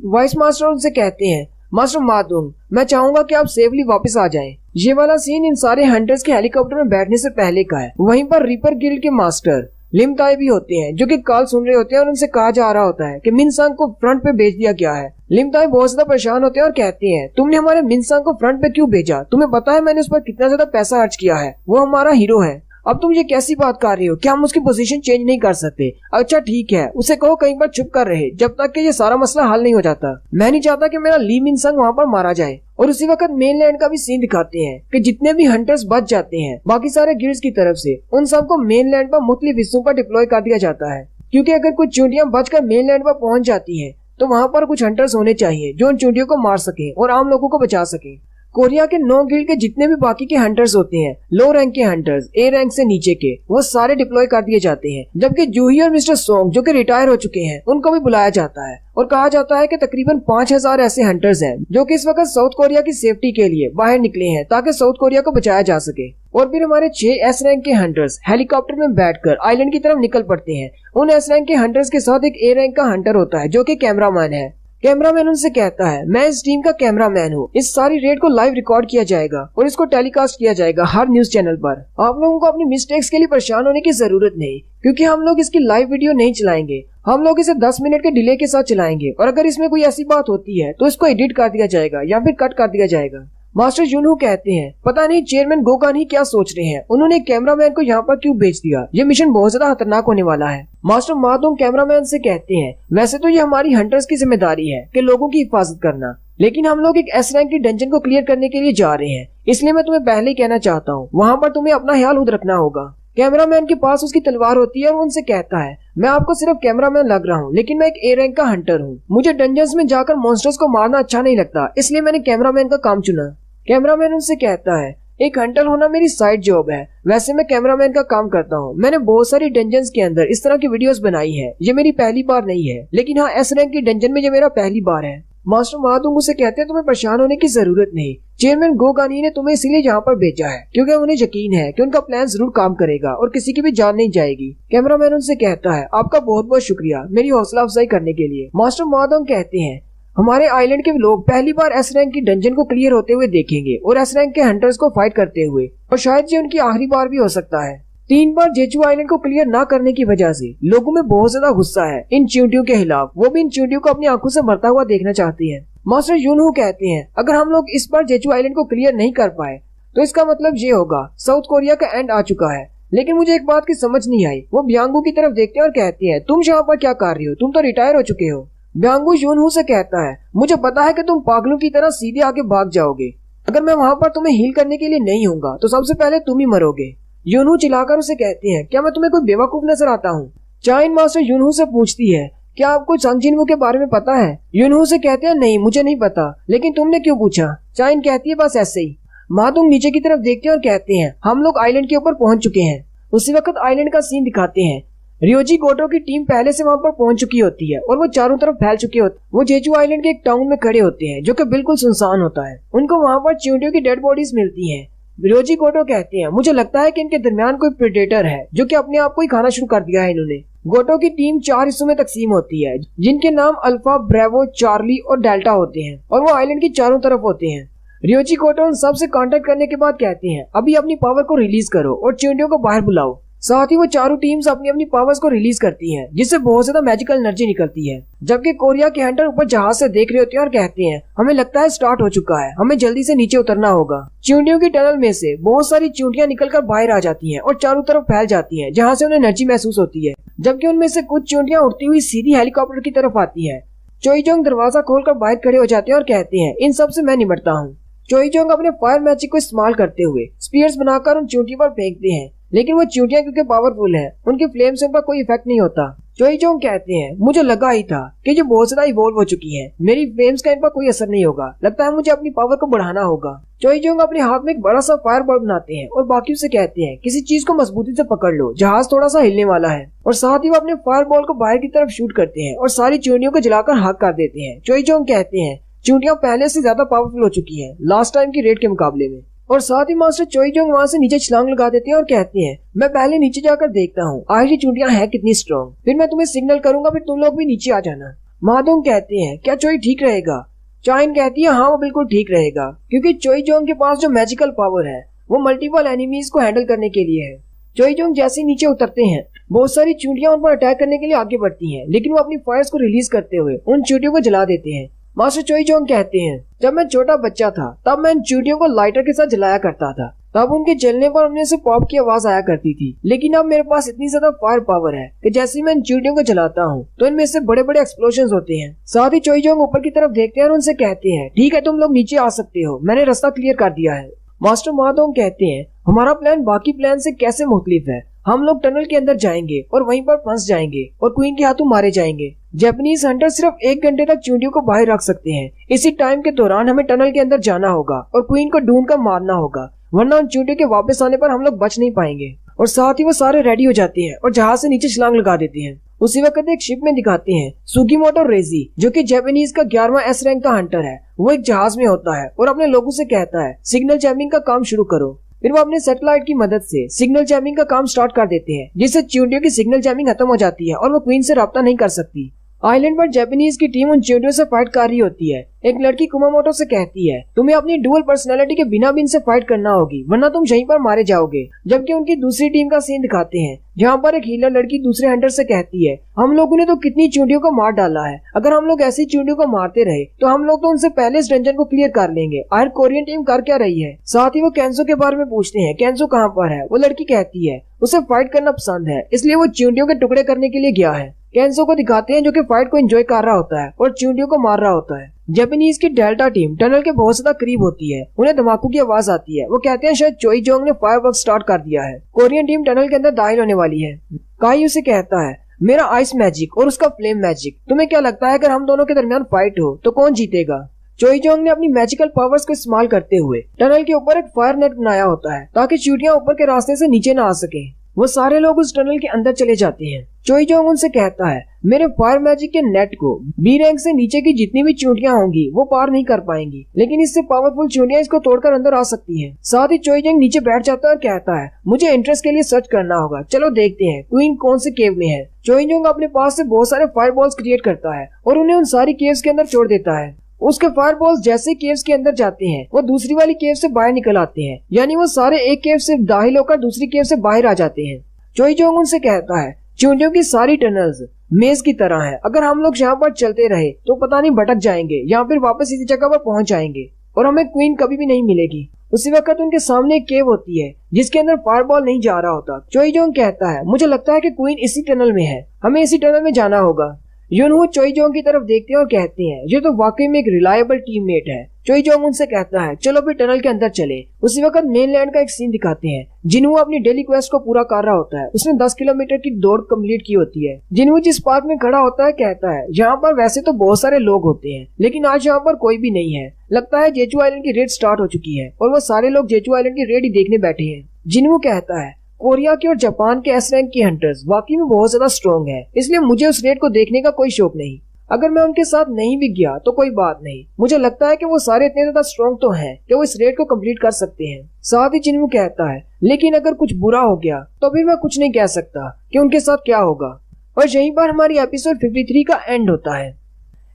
वाइस मास्टर उनसे कहते हैं, मास्टर मादोंग, मैं चाहूंगा कि आप सेफली वापस आ जाएं। ये वाला सीन इन सारे हंटर्स के हेलीकॉप्टर में बैठने से पहले का है। वहीं पर रिपर गिल्ड के मास्टर लिमताई भी होते हैं, जो कि कॉल सुन रहे होते हैं और उनसे कहा जा रहा होता है कि मिनसांग को फ्रंट पे भेज दिया गया है। लिमताई बहुत ज्यादा परेशान होते हैं और कहते हैं, तुमने हमारे मिनसांग को फ्रंट पे क्यों भेजा? तुम्हें पता है मैंने उस पर कितना ज्यादा पैसा खर्च किया है, वो हमारा हीरो है। अब तुम ये कैसी बात कर रही हो? क्या हम उसकी पोजीशन चेंज नहीं कर सकते? अच्छा ठीक है, उसे कहो कहीं पर चुप कर रहे जब तक कि ये सारा मसला हल नहीं हो जाता। मैं नहीं चाहता कि मेरा ली मिनसंग वहाँ पर मारा जाए। और उसी वक्त मेनलैंड का भी सीन दिखाते हैं कि जितने भी हंटर्स बच जाते हैं बाकी सारे गिल्ड्स की तरफ से, उन सबको मेनलैंड पर मुख्तलिफ हिस्सों पर डिप्लॉय कर दिया जाता है, क्योंकि अगर कुछ चींटियां बचकर मेनलैंड पर पहुंच जाती हैं तो वहाँ पर कुछ हंटर्स होने चाहिए जो उन चींटियों को मार सके और आम लोगों को बचा सके। कोरिया के 9 गिल्ड के जितने भी बाकी के हंटर्स होते हैं, लो रैंक के हंटर्स, ए रैंक से नीचे के, वो सारे डिप्लॉय कर दिए जाते हैं। जबकि जूही और मिस्टर सोंग जो कि रिटायर हो चुके हैं, उनको भी बुलाया जाता है और कहा जाता है कि तकरीबन 5000 ऐसे हंटर्स हैं जो कि इस वक्त साउथ कोरिया की सेफ्टी के लिए बाहर निकले हैं ताकि साउथ कोरिया को बचाया जा सके। और फिर हमारे 6 एस रैंक के हंटर्स हेलीकॉप्टर में बैठकर आइलैंड की तरफ निकल पड़ते हैं। उन एस रैंक के हंटर्स के साथ एक ए रैंक का हंटर होता है जो कि कैमरामैन है। कैमरामैन उनसे कहता है, मैं इस टीम का कैमरामैन हूँ, इस सारी रेड को लाइव रिकॉर्ड किया जाएगा और इसको टेलीकास्ट किया जाएगा हर न्यूज चैनल पर। आप लोगों को अपनी मिस्टेक्स के लिए परेशान होने की जरूरत नहीं, क्योंकि हम लोग इसकी लाइव वीडियो नहीं चलाएंगे, हम लोग इसे 10 मिनट के डिले के साथ चलाएंगे और अगर इसमें कोई ऐसी बात होती है तो इसको एडिट कर दिया जाएगा या फिर कट कर दिया जाएगा। मास्टर यूनहू कहते हैं, पता नहीं चेयरमैन गोकान ही क्या सोच रहे हैं, उन्होंने कैमरामैन को यहाँ पर क्यों भेज दिया, ये मिशन बहुत ज्यादा खतरनाक होने वाला है। मास्टर मादोंग कैमरामैन से कहते हैं, वैसे तो ये हमारी हंटर्स की जिम्मेदारी है कि लोगों की हिफाजत करना, लेकिन हम लोग एक एस रैंक की डंजन को क्लियर करने के लिए जा रहे हैं, इसलिए मैं तुम्हें पहले ही कहना चाहता हूँ, वहाँ पर तुम्हें अपना ख्याल खुद रखना होगा। कैमरामैन के पास उसकी तलवार होती है और उनसे कहता है, मैं आपको सिर्फ कैमरामैन लग रहा हूँ, लेकिन मैं एक ए रैंक का हंटर हूँ, मुझे डंजन्स में जाकर मॉन्स्टर्स को मारना अच्छा नहीं लगता, इसलिए मैंने कैमरामैन का काम चुना। कैमरामैन उनसे कहता है, एक हंटर होना मेरी साइड जॉब है। वैसे मैं कैमरामैन का काम करता हूँ। मैंने बहुत सारी डंजन्स के अंदर इस तरह की वीडियोस बनाई है। ये मेरी पहली बार नहीं है, लेकिन हाँ एस रैंक की डंजन में ये मेरा पहली बार है। मास्टर महादुंग उसे कहते हैं तुम्हें परेशान होने की जरूरत नहीं। चेयरमैन गोगानी ने तुम्हें इसीलिए यहाँ पर भेजा है क्योंकि उन्हें यकीन है कि उनका प्लान जरूर काम करेगा और किसी की भी जान नहीं जाएगी। कैमरामैन उनसे कहता है आपका बहुत बहुत शुक्रिया मेरी हौसला अफजाई करने के लिए। मास्टर महादुंग कहते हैं हमारे आइलैंड के लोग पहली बार एस रैंक की डंजन को क्लियर होते हुए देखेंगे और एस रैंक के हंटर्स को फाइट करते हुए, और शायद ये उनकी आखिरी बार भी हो सकता है। 3 बार जेचू आइलैंड को क्लियर ना करने की वजह से लोगों में बहुत ज्यादा गुस्सा है इन चींटियों के खिलाफ। वो भी इन चींटियों को अपनी आंखों से मरता हुआ देखना चाहती हैं। मास्टर यूनहू कहते हैं अगर हम लोग इस बार जेचू आइलैंड को क्लियर नहीं कर पाए तो इसका मतलब ये होगा साउथ कोरिया का एंड आ चुका है। लेकिन मुझे एक बात की समझ नहीं आई। वो ब्यांगू की तरफ देखते हैं और कहते हैं तुम यहाँ पर क्या कर रही हो, तुम तो रिटायर हो चुके हो। ब्यांगू यूनहू से कहता है मुझे पता है कि तुम पागलों की तरह सीधे आगे भाग जाओगे। अगर मैं वहाँ पर तुम्हें हील करने के लिए नहीं हूँगा तो सबसे पहले तुम ही मरोगे। यूनहू चिल्लाकर उसे कहते हैं क्या मैं तुम्हें कोई बेवकूफ नजर आता हूँ। चाइन मास्टर यूनहू से पूछती है क्या आपको संग जिनवू के बारे में पता है। यूनहू से कहते हैं नहीं मुझे नहीं पता, लेकिन तुमने क्यों पूछा। चाइन कहती है बस ऐसे ही। महादुंग नीचे की तरफ देखते हैं और कहते हैं हम लोग आइलैंड के ऊपर पहुंच चुके हैं। उसी वक्त आइलैंड का सीन दिखाते हैं। रियोजी गोटो की टीम पहले से वहां पर पहुंच चुकी होती है और वो चारों तरफ फैल चुके होते। वो जेचू आइलैंड के एक टाउन में खड़े होते हैं जो कि बिल्कुल सुनसान होता है। उनको वहां पर चींटियों की डेड बॉडीज मिलती हैं। रियोजी गोटो कहते हैं मुझे लगता है कि इनके दरमियान कोई प्रेडेटर है जो कि अपने आप को ही खाना शुरू कर दिया है इन्होंने। गोटो की टीम 4 हिस्सों में तकसीम होती है जिनके नाम अल्फा, ब्रेवो, चार्ली और डेल्टा होते हैं और वो आइलैंड की चारों तरफ होते हैं। रियोजी गोटो उन सबसे कांटेक्ट करने के बाद कहते हैं अभी अपनी पावर को रिलीज करो और चींटियों को बाहर बुलाओ। साथ ही वो चारों टीम्स अपनी अपनी पावर्स को रिलीज करती हैं जिससे बहुत ज्यादा मैजिकल एनर्जी निकलती है। जबकि कोरिया के हंटर ऊपर जहाज से देख रहे होते हैं और कहते हैं हमें लगता है स्टार्ट हो चुका है, हमें जल्दी से नीचे उतरना होगा। चींटियों की टनल में से बहुत सारी चींटियां निकलकर बाहर आ जाती हैं और चारों तरफ फैल जाती हैं जहाँ से उन्हें एनर्जी महसूस होती है। जबकि उनमें से कुछ चींटियां उड़ती हुई सीधी हेलीकॉप्टर की तरफ आती है। चोईजोंग दरवाजा खोलकर बाहर खड़े हो जाते हैं और कहते हैं इन सब से मैं निपटता हूँ। चोईजोंग अपने फायर मैजिक को इस्तेमाल करते हुए स्पीयर्स बनाकर उन चींटियों पर फेंकते हैं, लेकिन वो चींटियां क्योंकि पावरफुल हैं, उनके फ्लेम से उनका कोई इफेक्ट नहीं होता। चोईजोंग कहते हैं मुझे लगा ही था कि ये बहुत ज्यादा इवॉल्व हो चुकी हैं, मेरी फ्लेम्स का इन पर कोई असर नहीं होगा, लगता है मुझे अपनी पावर को बढ़ाना होगा। चोईजोंग अपने हाथ में एक बड़ा सा फायर बॉल बनाते हैं और बाकियों से कहते हैं किसी चीज को मजबूती से पकड़ लो, जहाज थोड़ा सा हिलने वाला है। और साथ ही वो अपने फायर बॉल को बाहर की तरफ शूट करते हैं और सारी चींटियों को जलाकर हाक कर देते हैं। चोईजोंग कहते हैं चींटियां पहले से ज्यादा पावरफुल हो चुकी हैं लास्ट टाइम की रेट के मुकाबले में। और साथ ही मास्टर चोईजोंग वहाँ से नीचे छलांग लगा देते हैं और कहते हैं मैं पहले नीचे जाकर देखता हूँ आखिरी चींटियां हैं कितनी स्ट्रॉन्ग, फिर मैं तुम्हें सिग्नल करूंगा, फिर तुम लोग भी नीचे आ जाना। महादुंग कहते हैं क्या चोई ठीक रहेगा। चाइन कहती है हाँ वो बिल्कुल ठीक रहेगा क्योंकि चोईजोंग के पास जो मैजिकल पावर है वो मल्टीपल एनिमीज को हैंडल करने के लिए है। चोईजोंग जैसे नीचे उतरते हैं बहुत सारी चींटियां उन पर अटैक करने के लिए आगे बढ़ती हैं, लेकिन वो अपनी फायर्स को रिलीज करते हुए उन चींटियों को जला देते हैं। मास्टर चोईजोंग कहते हैं जब मैं छोटा बच्चा था तब मैं इन चींटियों को लाइटर के साथ जलाया करता था, तब उनके जलने पर उनमें से पॉप की आवाज आया करती थी। लेकिन अब मेरे पास इतनी ज्यादा फायर पावर है कि जैसे मैं इन चींटियों को जलाता हूँ तो इनमें से बड़े बड़े एक्सप्लोजन होते हैं। साथ ही चोईजोंग ऊपर की तरफ देखते हैं और उनसे कहते हैं ठीक है तुम लोग नीचे आ सकते हो, मैंने रास्ता क्लियर कर दिया है। मास्टर महादुंग कहते हैं हमारा प्लान बाकी प्लान से कैसे मुख्तलिफ है। हम लोग टनल के अंदर जाएंगे और वहीं पर फंस जाएंगे और क्वीन के हाथों मारे जाएंगे। जापानीज हंटर सिर्फ 1 घंटे तक चींटियों को बाहर रख सकते हैं। इसी टाइम के दौरान हमें टनल के अंदर जाना होगा और क्वीन को ढूंढ कर मारना होगा, वरना उन चींटियों के वापस आने पर हम लोग बच नहीं पाएंगे। और साथ ही वो सारे रेडी हो जाते हैं और जहाज से नीचे छलांग लगा देते हैं। उसी वक्त एक शिप में दिखाते हैं सुगीमोटो रेजी जो कि जापानीज का 11वां एस रैंक का हंटर है। वो एक जहाज में होता है और अपने लोगों से कहता है सिग्नल जैमिंग का काम शुरू करो। फिर वो अपने सैटेलाइट की मदद से सिग्नल जैमिंग का काम स्टार्ट कर देते हैं, जिससे चींटियों की सिग्नल जैमिंग खत्म हो जाती है और वो क्वीन से राब्ता नहीं कर सकती। आइलैंड पर जापानीज की टीम उन चींटियों से फाइट कर रही होती है। एक लड़की कुमामोटो से कहती है तुम्हें अपनी डुअल पर्सनैलिटी के बिना भी इनसे फाइट करना होगी, वरना तुम यहीं पर मारे जाओगे। जबकि उनकी दूसरी टीम का सीन दिखाते हैं जहाँ पर एक हीलर लड़की दूसरे हंटर से कहती है हम लोगों ने तो कितनी चींटियों को मार डाला है, अगर हम लोग ऐसी चींटियों को मारते रहे तो हम लोग तो उनसे पहले इस डंजन को क्लियर कर लेंगे। आखिर कोरियन टीम कर क्या रही है। साथ ही वो केंजो के बारे में पूछते हैं केंजो कहाँ पर है। वो लड़की कहती है उसे फाइट करना पसंद है, इसलिए वो चींटियों के टुकड़े करने के लिए गया है। केंजो को दिखाते हैं जो कि फाइट को एंजॉय कर रहा होता है और चींटियों को मार रहा होता है। जापानीज की डेल्टा टीम टनल के बहुत ज्यादा करीब होती है, उन्हें धमाकों की आवाज आती है। वो कहते हैं शायद चोईजोंग ने फायरवर्क स्टार्ट कर दिया है। कोरियन टीम टनल के अंदर दाखिल होने वाली है। काई उसे कहता है मेरा आइस मैजिक और उसका फ्लेम मैजिक, तुम्हें क्या लगता है अगर हम दोनों के दरमियान फाइट हो तो कौन जीतेगा। चोईजोंग ने अपनी मैजिकल पावर्स को इस्तेमाल करते हुए टनल के ऊपर एक फायर नेट बनाया होता है ताकि चींटियां ऊपर के रास्ते से नीचे न आ सके। वो सारे लोग उस टनल के अंदर चले जाते हैं। चोईजोंग उनसे कहता है, मेरे फायर मैजिक के नेट को बी रैंक से नीचे की जितनी भी चींटियां होंगी वो पार नहीं कर पाएंगी, लेकिन इससे पावरफुल चींटियां इसको तोड़कर अंदर आ सकती हैं। साथ ही चोईजोंग नीचे बैठ जाता है और कहता है, मुझे इंटरेस्ट के लिए सर्च करना होगा, चलो देखते हैं क्वीन कौन से केव में है। चोईजोंग अपने पास से बहुत सारे फायर बॉल्स क्रिएट करता है और उन्हें उन सारी केव्स के अंदर छोड़ देता है। उसके फायर बॉल्स जैसे केव्स के अंदर जाते हैं वो दूसरी वाली केव से बाहर निकल आते हैं, यानी वो सारे एक केव से दाखिल होकर दूसरी केव से बाहर आ जाते हैं। चोईजोंग उनसे कहता है, चींटियों की सारी टनल्स मेज की तरह है, अगर हम लोग यहाँ पर चलते रहे तो पता नहीं भटक जाएंगे या फिर वापस इसी जगह पर पहुंच जाएंगे और हमें क्वीन कभी भी नहीं मिलेगी। उसी वक्त उनके सामने एक केव होती है जिसके अंदर फायरबॉल नहीं जा रहा होता। चोईजोंग कहता है, मुझे लगता है कि क्वीन इसी टनल में है, हमें इसी टनल में जाना होगा। यूनहू चोईजोंग की तरफ देखते हैं और कहते हैं, ये तो वाकई में एक रिलायबल टीममेट है। चोईजोंग उनसे कहता है, चलो फिर टनल के अंदर चले। उसी वक्त मेनलैंड का एक सीन दिखाते हैं। जिन्हू अपनी डेली क्वेस्ट को पूरा कर रहा होता है। उसने 10 किलोमीटर की दौड़ कंप्लीट की होती है। जिन्हू जिस पार्क में खड़ा होता है कहता है, यहाँ पर वैसे तो बहुत सारे लोग होते हैं लेकिन आज यहाँ पर कोई भी नहीं है। लगता है जेचू आइलैंड की रेड स्टार्ट हो चुकी है और वो सारे लोग जेचू आइलैंड की रेड ही देखने बैठे हैं। जिन्हू कहता है, कोरिया के और जापान के एस रैंक के हंटर्स वाकई में बहुत ज्यादा स्ट्रॉन्ग है, इसलिए मुझे उस रेड को देखने का कोई शौक नहीं। अगर मैं उनके साथ नहीं भी गया तो कोई बात नहीं, मुझे लगता है कि वो सारे इतने ज्यादा स्ट्रॉन्ग तो हैं कि वो इस रेड को कंप्लीट कर सकते हैं। साथ ही जिन्हू कहता है, लेकिन अगर कुछ बुरा हो गया तो फिर मैं कुछ नहीं कह सकता कि उनके साथ क्या होगा। और यहीं पर हमारी एपिसोड 53 का एंड होता है।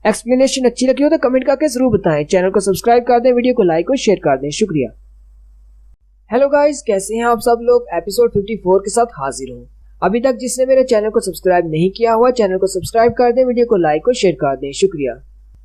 एक्सप्लेनेशन अच्छी लगी हो तो कमेंट करके जरूर बताएं। चैनल को सब्सक्राइब कर दें, वीडियो को लाइक और शेयर कर दें। शुक्रिया। हेलो गाइस, कैसे हैं आप सब लोग। एपिसोड 54 के साथ हाजिर हूँ। अभी तक जिसने मेरे चैनल को सब्सक्राइब नहीं किया हुआ, चैनल को सब्सक्राइब कर दें, वीडियो को लाइक और शेयर कर दें। शुक्रिया।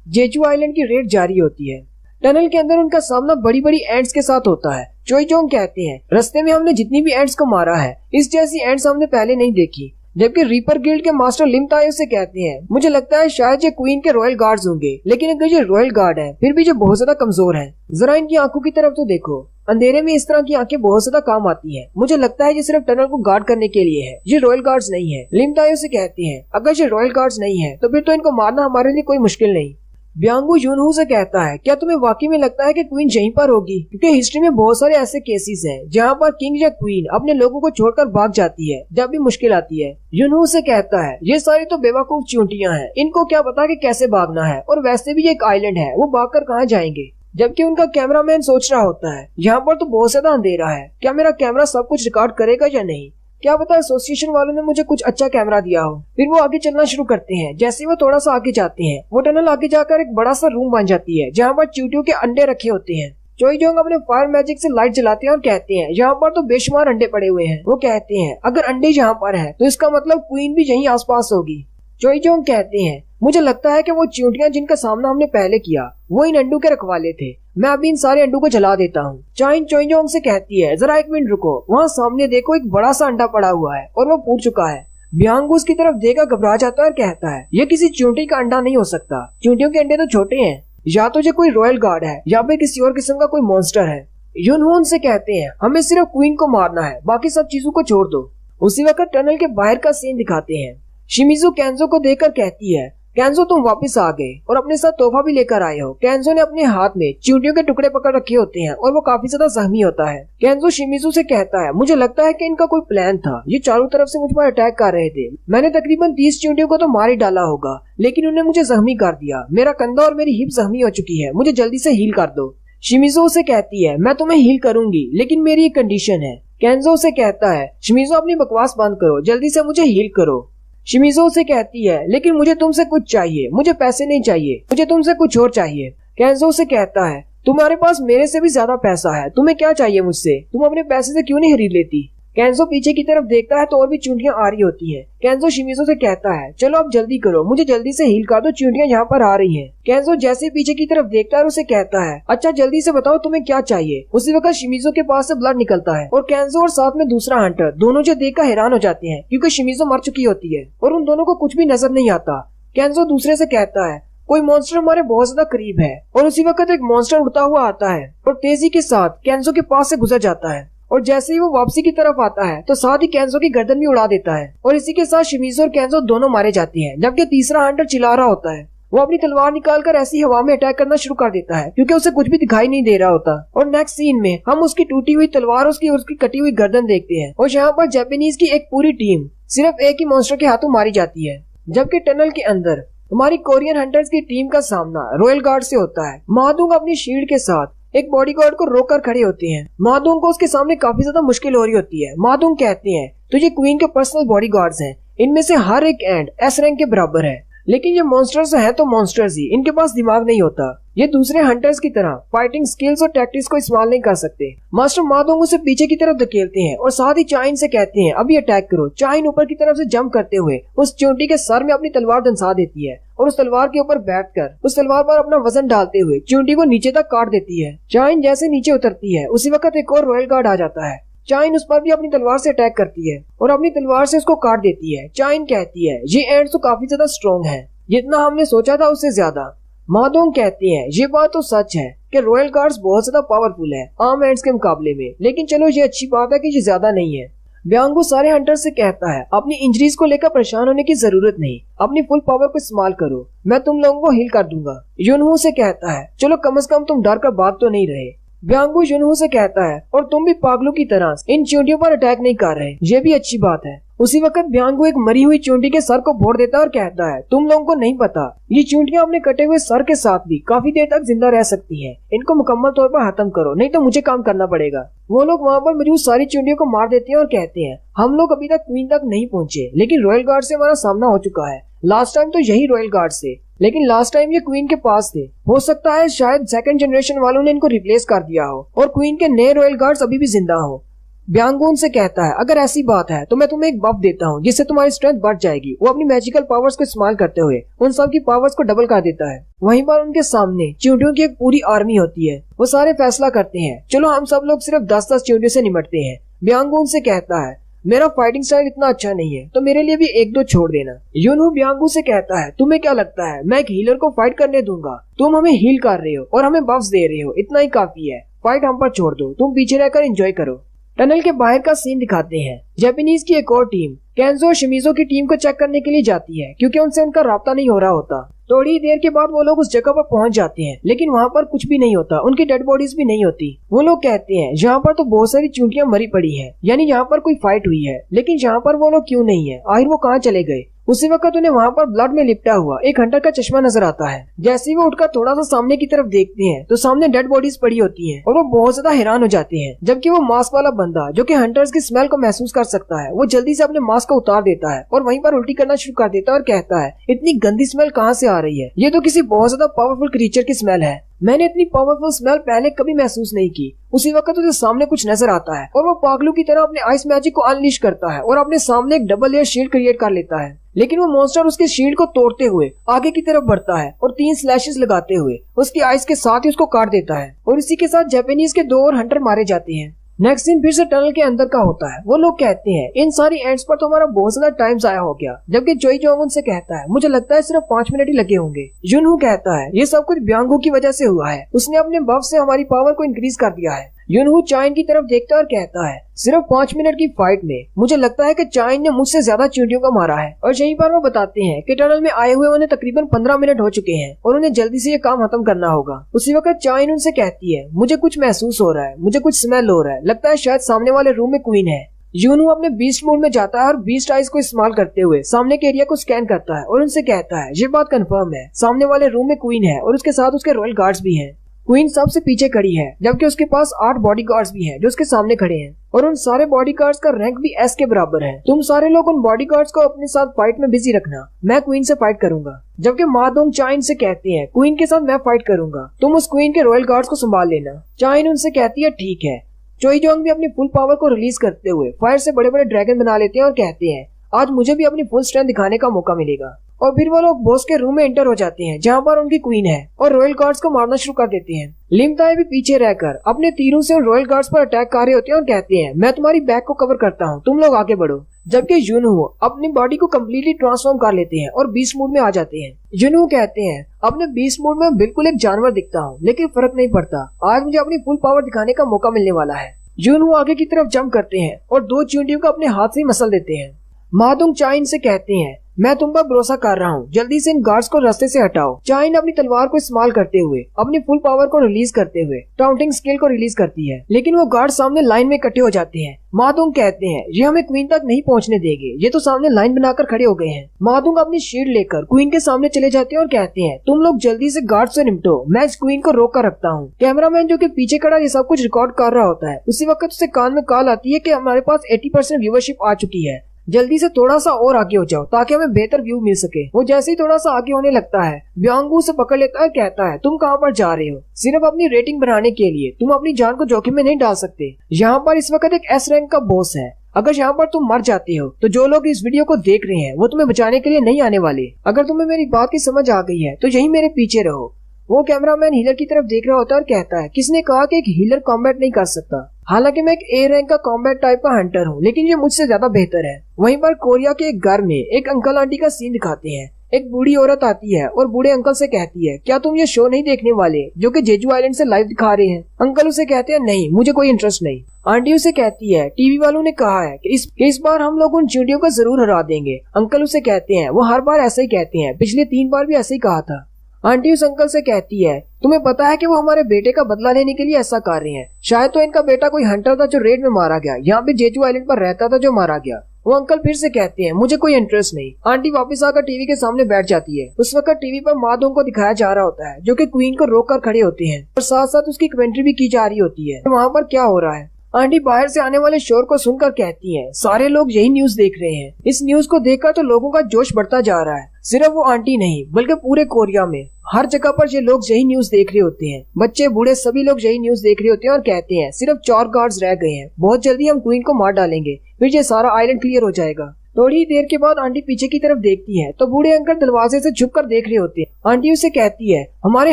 जेचू आइलैंड की रेड जारी होती है। टनल के अंदर उनका सामना बड़ी बड़ी एंट्स के साथ होता है। चोईजोंग कहते हैं, रास्ते में हमने जितनी भी एंट्स को मारा है इस जैसी एंट्स हमने पहले नहीं देखी। जबकि रीपर गिल्ड के मास्टर लिम तायो से कहते हैं, मुझे लगता है शायद ये क्वीन के रॉयल गार्ड्स होंगे, लेकिन अगर ये रॉयल गार्ड है फिर भी ये बहुत ज्यादा कमजोर है। जरा इनकी आंखों की तरफ तो देखो, अंधेरे में इस तरह की आंखें बहुत ज्यादा काम आती हैं। मुझे लगता है ये सिर्फ टनल को गार्ड करने के लिए है, ये रॉयल गार्ड्स नहीं है। लिम तायो से कहते हैं, अगर ये रॉयल गार्ड्स नहीं है तो फिर तो इनको मारना हमारे लिए कोई मुश्किल नहीं। ब्यांगू यूनहू से कहता है, क्या तुम्हें वाकई में लगता है कि क्वीन यहीं पर होगी? क्योंकि हिस्ट्री में बहुत सारे ऐसे केसेस हैं जहाँ पर किंग या क्वीन अपने लोगों को छोड़कर भाग जाती है जब भी मुश्किल आती है। यूनहू से कहता है, ये सारी तो बेवकूफ चींटियां हैं, इनको क्या पता कि कैसे भागना है, और वैसे भी ये एक आइलैंड है, वो भागकर कहाँ जाएंगे। जबकि उनका कैमरामैन सोच रहा होता है, यहाँ पर तो बहुत ज्यादा अंधेरा है, क्या मेरा कैमरा सब कुछ रिकॉर्ड करेगा या नहीं। क्या पता एसोसिएशन वालों ने मुझे कुछ अच्छा कैमरा दिया हो। फिर वो आगे चलना शुरू करते हैं। जैसे ही वो थोड़ा सा आगे जाते हैं, वो टनल आगे जाकर एक बड़ा सा रूम बन जाती है जहाँ पर चींटियों के अंडे रखे होते हैं। चोईजोंग अपने फायर मैजिक से लाइट जलाते हैं और कहते हैं, यहाँ पर तो बेशुमार अंडे पड़े हुए हैं। वो कहते हैं, अगर अंडे यहाँ पर है तो इसका मतलब क्वीन भी यहीं आसपास होगी। चोईजोंग कहते हैं, मुझे लगता है कि वो चींटियां जिनका सामना हमने पहले किया वो इन अंडों के रखवाले थे। मैं अभी इन सारे अंडों को जला देता हूँ। चाइन चोईजोंग से कहती है, जरा एक मिनट रुको, वहाँ सामने देखो एक बड़ा सा अंडा पड़ा हुआ है और वो फूट चुका है। ब्यांगू उसकी तरफ देखकर घबरा जाता है और कहता है, ये किसी चींटी का अंडा नहीं हो सकता, चींटियों के अंडे तो छोटे हैं, या तो ये कोई रॉयल गार्ड है या फिर किसी और किस्म का कोई मॉन्स्टर है। यूनहू से कहते हैं, हमें सिर्फ क्वीन को मारना है, बाकी सब चीजों को छोड़ दो। उसी वक्त टनल के बाहर का सीन दिखाते हैं। शिमिजू केंजो को देखकर कहती है, केंजो तुम वापस आ गए और अपने साथ तोहफा भी लेकर आए हो। केंजो ने अपने हाथ में चींटियों के टुकड़े पकड़ रखे होते हैं और वो काफी ज्यादा जख्मी होता है। केंजो शिमिजू से कहता है, मुझे लगता है कि इनका कोई प्लान था, ये चारों तरफ से मुझ पर अटैक कर रहे थे। मैंने तकरीबन 30 चींटियों को तो मार ही डाला होगा, लेकिन उन्हें मुझे जख्मी कर दिया। मेरा कंधा और मेरी हिप जख्मी हो चुकी है, मुझे जल्दी से हील कर दो। शिमिजू से कहती है, मैं तुम्हें हील करूंगी, लेकिन मेरी एक कंडीशन है। केंजो से कहता है, शिमिजू अपनी बकवास बंद करो, जल्दी से मुझे हील करो। शिमिजो से कहती है, लेकिन मुझे तुमसे कुछ चाहिए, मुझे पैसे नहीं चाहिए, मुझे तुमसे कुछ और चाहिए। केंजो से कहता है, तुम्हारे पास मेरे से भी ज्यादा पैसा है, तुम्हें क्या चाहिए मुझसे, तुम अपने पैसे से क्यों नहीं खरीद लेती। केंजो पीछे की तरफ देखता है तो और भी चींटियां आ रही होती हैं। केंजो शिमिजो से कहता है, चलो अब जल्दी करो, मुझे जल्दी से हील कर दो, चींटियां यहाँ पर आ रही हैं। केंजो जैसे पीछे की तरफ देखता है उसे कहता है, अच्छा जल्दी से बताओ तुम्हें क्या चाहिए। उसी वक्त शिमिजो के पास से ब्लड निकलता है और केंजो और साथ में दूसरा हंटर दोनों जो देखकर हैरान हो जाते हैं, क्योंकि शिमिजो मर चुकी होती है और उन दोनों को कुछ भी नजर नहीं आता। केंजो दूसरे से कहता है, कोई मॉन्स्टर हमारे बहुत ज्यादा करीब है। और उसी वक्त एक मॉन्स्टर उड़ता हुआ आता है और तेजी के साथ केंजो के पास से गुजर जाता है। और जैसे ही वो वापसी की तरफ आता है तो साथ ही केंजो की गर्दन भी उड़ा देता है और इसी के साथ शिमिजो और केंजो दोनों मारे जाते हैं, जबकि तीसरा हंटर चिल्ला रहा होता है, वो अपनी तलवार निकालकर ऐसी हवा में अटैक करना शुरू कर देता है क्योंकि उसे कुछ भी दिखाई नहीं दे रहा होता। और नेक्स्ट सीन में हम उसकी टूटी हुई तलवार उसकी कटी हुई गर्दन देखते हैं और यहाँ पर जापानीज की एक पूरी टीम सिर्फ एक ही मॉन्स्टर के हाथों मारी जाती है। जबकि टनल के अंदर हमारी कोरियन हंटर्स की टीम का सामना रॉयल गार्ड से होता है। मादुंग अपनी शील्ड के साथ एक बॉडीगार्ड को रोककर खड़े होते हैं। मादुंग को उसके सामने काफी ज्यादा मुश्किल हो रही होती है। मादुंग कहते हैं तो ये क्वीन के पर्सनल बॉडीगार्ड्स हैं, इनमें से हर एक एंड एस रैंक के बराबर है, लेकिन ये मॉन्स्टर्स हैं तो मॉन्स्टर्स ही, इनके पास दिमाग नहीं होता। ये दूसरे हंटर्स की तरह फाइटिंग स्किल्स और टैक्टिक्स को इस्तेमाल नहीं कर सकते। मास्टर मादोंग उसे पीछे की तरफ धकेलते हैं और साथ ही चाइन से कहते हैं अभी अटैक करो। चाइन ऊपर की तरफ से जंप करते हुए उस चींटी के सर में अपनी तलवार धंसा देती है और उस तलवार के ऊपर बैठकर उस तलवार पर अपना वजन डालते हुए चींटी को नीचे तक काट देती है। चाइन जैसे नीचे उतरती है उसी वक्त एक और रॉयल गार्ड आ जाता है। चाइन उस पर भी अपनी तलवार से अटैक करती है और अपनी तलवार से उसको काट देती है। चाइन कहती है ये एंड्स तो काफी ज्यादा स्ट्रॉन्ग है, जितना हमने सोचा था उससे ज्यादा। मादोंग कहते हैं ये बात तो सच है कि रॉयल गार्ड्स बहुत ज्यादा पावरफुल है आम एंड्स के मुकाबले में, लेकिन चलो ये अच्छी बात है कि ये ज्यादा नहीं है। ब्यांगू सारे हंटर से कहता है अपनी इंजरीज को लेकर परेशान होने की जरूरत नहीं, अपनी फुल पावर को इस्तेमाल करो, मैं तुम लोगों को हील कर दूंगा। युनहू से कहता है चलो कम से कम तुम डर कर भाग तो नहीं रहे। ब्यांगू युनहू से कहता है और तुम भी पागलों की तरह इन चींटियों पर अटैक नहीं कर रहे, ये भी अच्छी बात है। उसी वक्त ब्यांगू एक मरी हुई चींटी के सर को फोड़ देता है और कहता है तुम लोगों को नहीं पता ये चींटियां अपने कटे हुए सर के साथ भी काफी देर तक जिंदा रह सकती हैं, इनको मुकम्मल तौर पर खत्म करो नहीं तो मुझे काम करना पड़ेगा। वो लोग वहाँ पर मौजूद सारी चींटियों को मार देते हैं और कहते हैं हम लोग अभी तक क्वीन तक नहीं पहुँचे, लेकिन रॉयल गार्ड से हमारा सामना हो चुका है। लास्ट टाइम तो यही रॉयल गार्ड से, लेकिन लास्ट टाइम ये क्वीन के पास थे। हो सकता है शायद सेकंड जनरेशन वालों ने इनको रिप्लेस कर दिया हो और क्वीन के नए रॉयल गार्ड्स अभी भी जिंदा हो। ब्यांगू से कहता है अगर ऐसी बात है तो मैं तुम्हें एक बफ देता हूँ जिससे तुम्हारी स्ट्रेंथ बढ़ जाएगी। वो अपनी मैजिकल पावर्स को इस्तेमाल करते हुए उन सब की पावर्स को डबल कर देता है। वहीं पर उनके सामने चींटियों की एक पूरी आर्मी होती है। वो सारे फैसला करते हैं चलो हम सब लोग सिर्फ 10-10 चींटियों से निपटते हैं। ब्यांगू से कहता है मेरा फाइटिंग स्टाइल इतना अच्छा नहीं है तो मेरे लिए भी 1-2 छोड़ देना। युनहू ब्यांगू से कहता है तुम्हें क्या लगता है मैं एक हीलर को फाइट करने दूंगा? तुम हमें हील कर रहे हो और हमें बफ्स दे रहे हो, इतना ही काफी है, फाइट हम पर छोड़ दो, तुम पीछे रहकर एंजॉय करो। टनल के बाहर का सीन दिखाते हैं। जापानीज की एक और टीम केंजो और शिमिजो की टीम को चेक करने के लिए जाती है क्योंकि उनसे उनका राब्ता नहीं हो रहा होता। थोड़ी देर के बाद वो लोग उस जगह पर पहुंच जाते हैं, लेकिन वहाँ पर कुछ भी नहीं होता, उनकी डेड बॉडीज भी नहीं होती। वो लोग कहते हैं यहाँ पर तो बहुत सारी चींटियां मरी पड़ी हैं, यानी यहाँ पर कोई फाइट हुई है, लेकिन यहाँ पर वो लोग क्यों नहीं है, आखिर वो कहाँ चले गए। उसी वक्त उन्हें वहाँ पर ब्लड में लिपटा हुआ एक हंटर का चश्मा नजर आता है। जैसे ही वो उठकर थोड़ा सा सामने की तरफ देखते हैं तो सामने डेड बॉडीज पड़ी होती हैं और वो बहुत ज्यादा हैरान हो जाते हैं। जबकि वो मास्क वाला बंदा जो कि हंटर्स की स्मेल को महसूस कर सकता है वो जल्दी से अपने मास्क को उतार देता है और वहीं पर उल्टी करना शुरू कर देता है और कहता है इतनी गंदी स्मेल कहाँ से आ रही है, ये तो किसी बहुत ज्यादा पावरफुल क्रीचर की स्मेल है, मैंने इतनी पावरफुल स्मेल पहले कभी महसूस नहीं की। उसी वक्त उसे सामने कुछ नजर आता है और वो पागलू की तरह अपने आइस मैजिक को अनलीश करता है और अपने सामने एक डबल लेयर शील्ड क्रिएट कर लेता है। लेकिन वो मॉन्स्टर उसके शील्ड को तोड़ते हुए आगे की तरफ बढ़ता है और 3 स्लैशेस लगाते हुए उसकी आइस के साथ ही उसको काट देता है और इसी के साथ जापानीज के 2 और हंटर मारे जाते हैं। नेक्स्ट सीन फिर से टनल के अंदर का होता है। वो लोग कहते हैं इन सारी एंड्स पर तो हमारा बहुत ज्यादा टाइम जाया हो गया, जबकि चोई जोंग उनसे कहता है मुझे लगता है सिर्फ 5 मिनट ही लगे होंगे। युनहू कहता है ये सब कुछ ब्यांगू की वजह से हुआ है, उसने अपने बफ से हमारी पावर को इंक्रीज कर दिया है। युनहू चाइन की तरफ देखता है और कहता है सिर्फ 5 मिनट की फाइट में मुझे लगता है कि चाइन ने मुझसे ज्यादा चींटियों को मारा है। और यहीं पर वो बताते हैं कि टनल में आए हुए उन्हें तकरीबन 15 मिनट हो चुके हैं और उन्हें जल्दी से ये काम खत्म करना होगा। उसी वक्त चाइन उनसे कहती है मुझे कुछ महसूस हो रहा है, मुझे कुछ स्मेल हो रहा है, लगता है शायद सामने वाले रूम में क्वीन है। युनहू अपने बीस्ट मोड में जाता है और बीस्ट आइज को इस्तेमाल करते हुए सामने के एरिया को स्कैन करता है और उनसे कहता है ये बात कंफर्म है, सामने वाले रूम में क्वीन है और उसके साथ उसके रॉयल गार्ड्स भी हैं। क्वीन सबसे पीछे खड़ी है जबकि उसके पास 8 बॉडीगार्ड्स भी हैं जो उसके सामने खड़े हैं और उन सारे बॉडीगार्ड्स का रैंक भी एस के बराबर है। तुम सारे लोग उन बॉडीगार्ड्स को अपने साथ फाइट में बिजी रखना, मैं क्वीन से फाइट करूंगा। जबकि मादोंग चाइन से कहते हैं क्वीन के साथ मैं फाइट करूंगा, तुम उस क्वीन के रॉयल गार्ड्स को संभाल लेना। चाइन उनसे कहती है ठीक है। चोई जोंग भी अपनी फुल पावर को रिलीज करते हुए फायर से बड़े बड़े ड्रैगन बना लेते हैं और कहते हैं आज मुझे भी अपनी फुल स्ट्रेंथ दिखाने का मौका मिलेगा। और फिर वो लोग बॉस के रूम में एंटर हो जाते हैं जहाँ पर उनकी क्वीन है और रॉयल गार्ड्स को मारना शुरू कर देते हैं। लिमताए भी पीछे रहकर अपने तीरों से रॉयल गार्ड्स पर अटैक कर रहे होते हैं और कहते हैं मैं तुम्हारी बैक को कवर करता हूँ, तुम लोग आगे बढ़ो। जबकि युनहू अपनी बॉडी को कम्प्लीटली ट्रांसफॉर्म कर लेते हैं और बीस्ट मोड में आ जाते हैं। युनहू कहते हैं अपने बीस्ट मोड में बिल्कुल एक जानवर दिखता हूँ, लेकिन फर्क नहीं पड़ता, आज मुझे अपनी फुल पावर दिखाने का मौका मिलने वाला है। युनहू आगे की तरफ जंप करते हैं और 2 चींटियों को अपने हाथ से मसल देते हैं। मादोंग चाइन से कहते हैं मैं तुम पर भरोसा कर रहा हूँ, जल्दी से इन गार्ड्स को रास्ते से हटाओ। चाइन अपनी तलवार को इस्तेमाल करते हुए अपनी फुल पावर को रिलीज करते हुए टाउंटिंग स्किल को रिलीज करती है, लेकिन वो गार्ड सामने लाइन में इकट्ठे हो जाते हैं। मादुंग कहते हैं ये हमें क्वीन तक नहीं पहुंचने देंगे, ये तो सामने लाइन बनाकर खड़े हो गए हैं। मादुंग अपनी शील्ड लेकर क्वीन के सामने चले जाते हैं और कहते हैं तुम लोग जल्दी से गार्ड से निपटो, मैं इस क्वीन को रोक कर रखता हूँ। कैमरामैन जो कि पीछे खड़ा ये सब कुछ रिकॉर्ड कर रहा होता है, उसी वक्त उसे कान में कॉल आती है कि हमारे पास 80% व्यूअरशिप आ चुकी है, जल्दी से थोड़ा सा और आगे हो जाओ ताकि हमें बेहतर व्यू मिल सके। वो जैसे ही थोड़ा सा आगे होने लगता है, ब्यांगू उसे पकड़ लेता है, कहता है तुम कहाँ पर जा रहे हो? सिर्फ अपनी रेटिंग बढ़ाने के लिए तुम अपनी जान को जोखिम में नहीं डाल सकते। यहाँ पर इस वक्त एक एस रैंक का बॉस है, अगर यहाँ पर तुम मर जाते हो तो जो लोग इस वीडियो को देख रहे हैं वो तुम्हें बचाने के लिए नहीं आने वाले। अगर तुम्हें मेरी बात की समझ आ गई है तो यही मेरे पीछे रहो। वो कैमरामैन हीलर की तरफ देख रहा होता है और कहता है किसने कहा कि एक हीलर कॉम्बैट नहीं कर सकता? हालांकि मैं एक ए रैंक का कॉम्बैट टाइप का हंटर हूँ, लेकिन ये मुझसे ज्यादा बेहतर है। वहीं पर कोरिया के एक घर में एक अंकल आंटी का सीन दिखाते हैं। एक बूढ़ी औरत आती है और बूढ़े अंकल से कहती है क्या तुम ये शो नहीं देखने वाले जो कि जेजू आइलैंड से लाइव दिखा रहे हैं? अंकल उसे कहते हैं नहीं, मुझे कोई इंटरेस्ट नहीं। आंटी उसे कहती है टीवी वालों ने कहा है कि इस बार हम लोग उन चींटियों को जरूर हरा देंगे। अंकल उसे कहते हैं वो हर बार ऐसा ही कहते हैं, पिछले 3 बार भी ऐसे ही कहा था। आंटी उस अंकल से कहती है तुम्हें पता है कि वो हमारे बेटे का बदला लेने के लिए ऐसा कर रहे हैं। शायद तो इनका बेटा कोई हंटर था जो रेड में मारा गया, यहाँ पे जेजू आइलैंड पर रहता था जो मारा गया। वो अंकल फिर से कहते हैं मुझे कोई इंटरेस्ट नहीं। आंटी वापस आकर टीवी के सामने बैठ जाती है। उस वक्त टीवी पर मादुंग को दिखाया जा रहा होता है जो कि क्वीन को रोक कर खड़े होते हैं और साथ साथ उसकी कमेंट्री भी की जा रही होती है वहाँ पर क्या हो रहा है। आंटी बाहर से आने वाले शोर को सुनकर कहती है सारे लोग यही न्यूज देख रहे हैं। इस न्यूज को देखकर तो लोगों का जोश बढ़ता जा रहा है। सिर्फ वो आंटी नहीं बल्कि पूरे कोरिया में हर जगह पर ये लोग यही न्यूज देख रहे होते हैं। बच्चे बूढ़े सभी लोग यही न्यूज देख रहे होते हैं और कहते हैं सिर्फ 4 गार्ड्स रह गए हैं, बहुत जल्दी हम क्वीन को मार डालेंगे, फिर ये सारा आइलैंड क्लियर हो जाएगा। थोड़ी देर के बाद आंटी पीछे की तरफ देखती है तो बूढ़े अंकल दरवाजे से छुप कर देख रहे होते हैं। आंटी उसे कहती है हमारे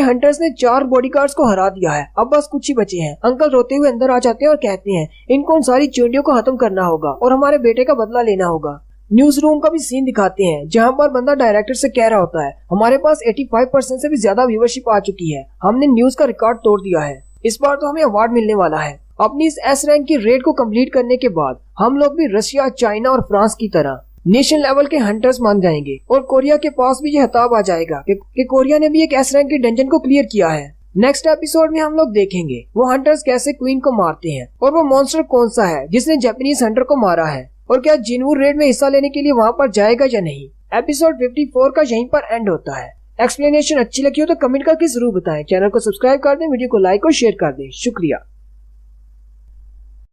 हंटर्स ने 4 बॉडीगार्ड्स को हरा दिया है, अब बस कुछ ही बचे हैं। अंकल रोते हुए अंदर आ जाते हैं और कहते हैं इनको उन सारी चींटियों को खत्म करना होगा और हमारे बेटे का बदला लेना होगा। न्यूज रूम का भी सीन दिखाते हैं जहाँ पर बंदा डायरेक्टर से कह रहा होता है हमारे पास 85% से भी ज्यादा व्यूअरशिप आ चुकी है, हमने न्यूज का रिकॉर्ड तोड़ दिया है, इस बार तो हमें अवार्ड मिलने वाला है। अपनी इस एस रैंक की रेड को कंप्लीट करने के बाद हम लोग भी रशिया, चाइना और फ्रांस की तरह नेशनल लेवल के हंटर्स मान जाएंगे और कोरिया के पास भी ये खिताब आ जाएगा कि कोरिया ने भी एक एस रैंक की डंजन को क्लियर किया है। नेक्स्ट एपिसोड में हम लोग देखेंगे वो हंटर्स कैसे क्वीन को मारते हैं और वो मॉन्स्टर कौन सा है जिसने जापानीज हंटर को मारा है और क्या जिनवू रेड में हिस्सा लेने के लिए वहाँ पर जाएगा या नहीं। एपिसोड 54 का यहीं पर एंड होता है। एक्सप्लेनेशन अच्छी लगी हो तो कमेंट करके जरूर बताएं। चैनल को सब्सक्राइब कर दें, वीडियो को लाइक और शेयर कर दें। शुक्रिया।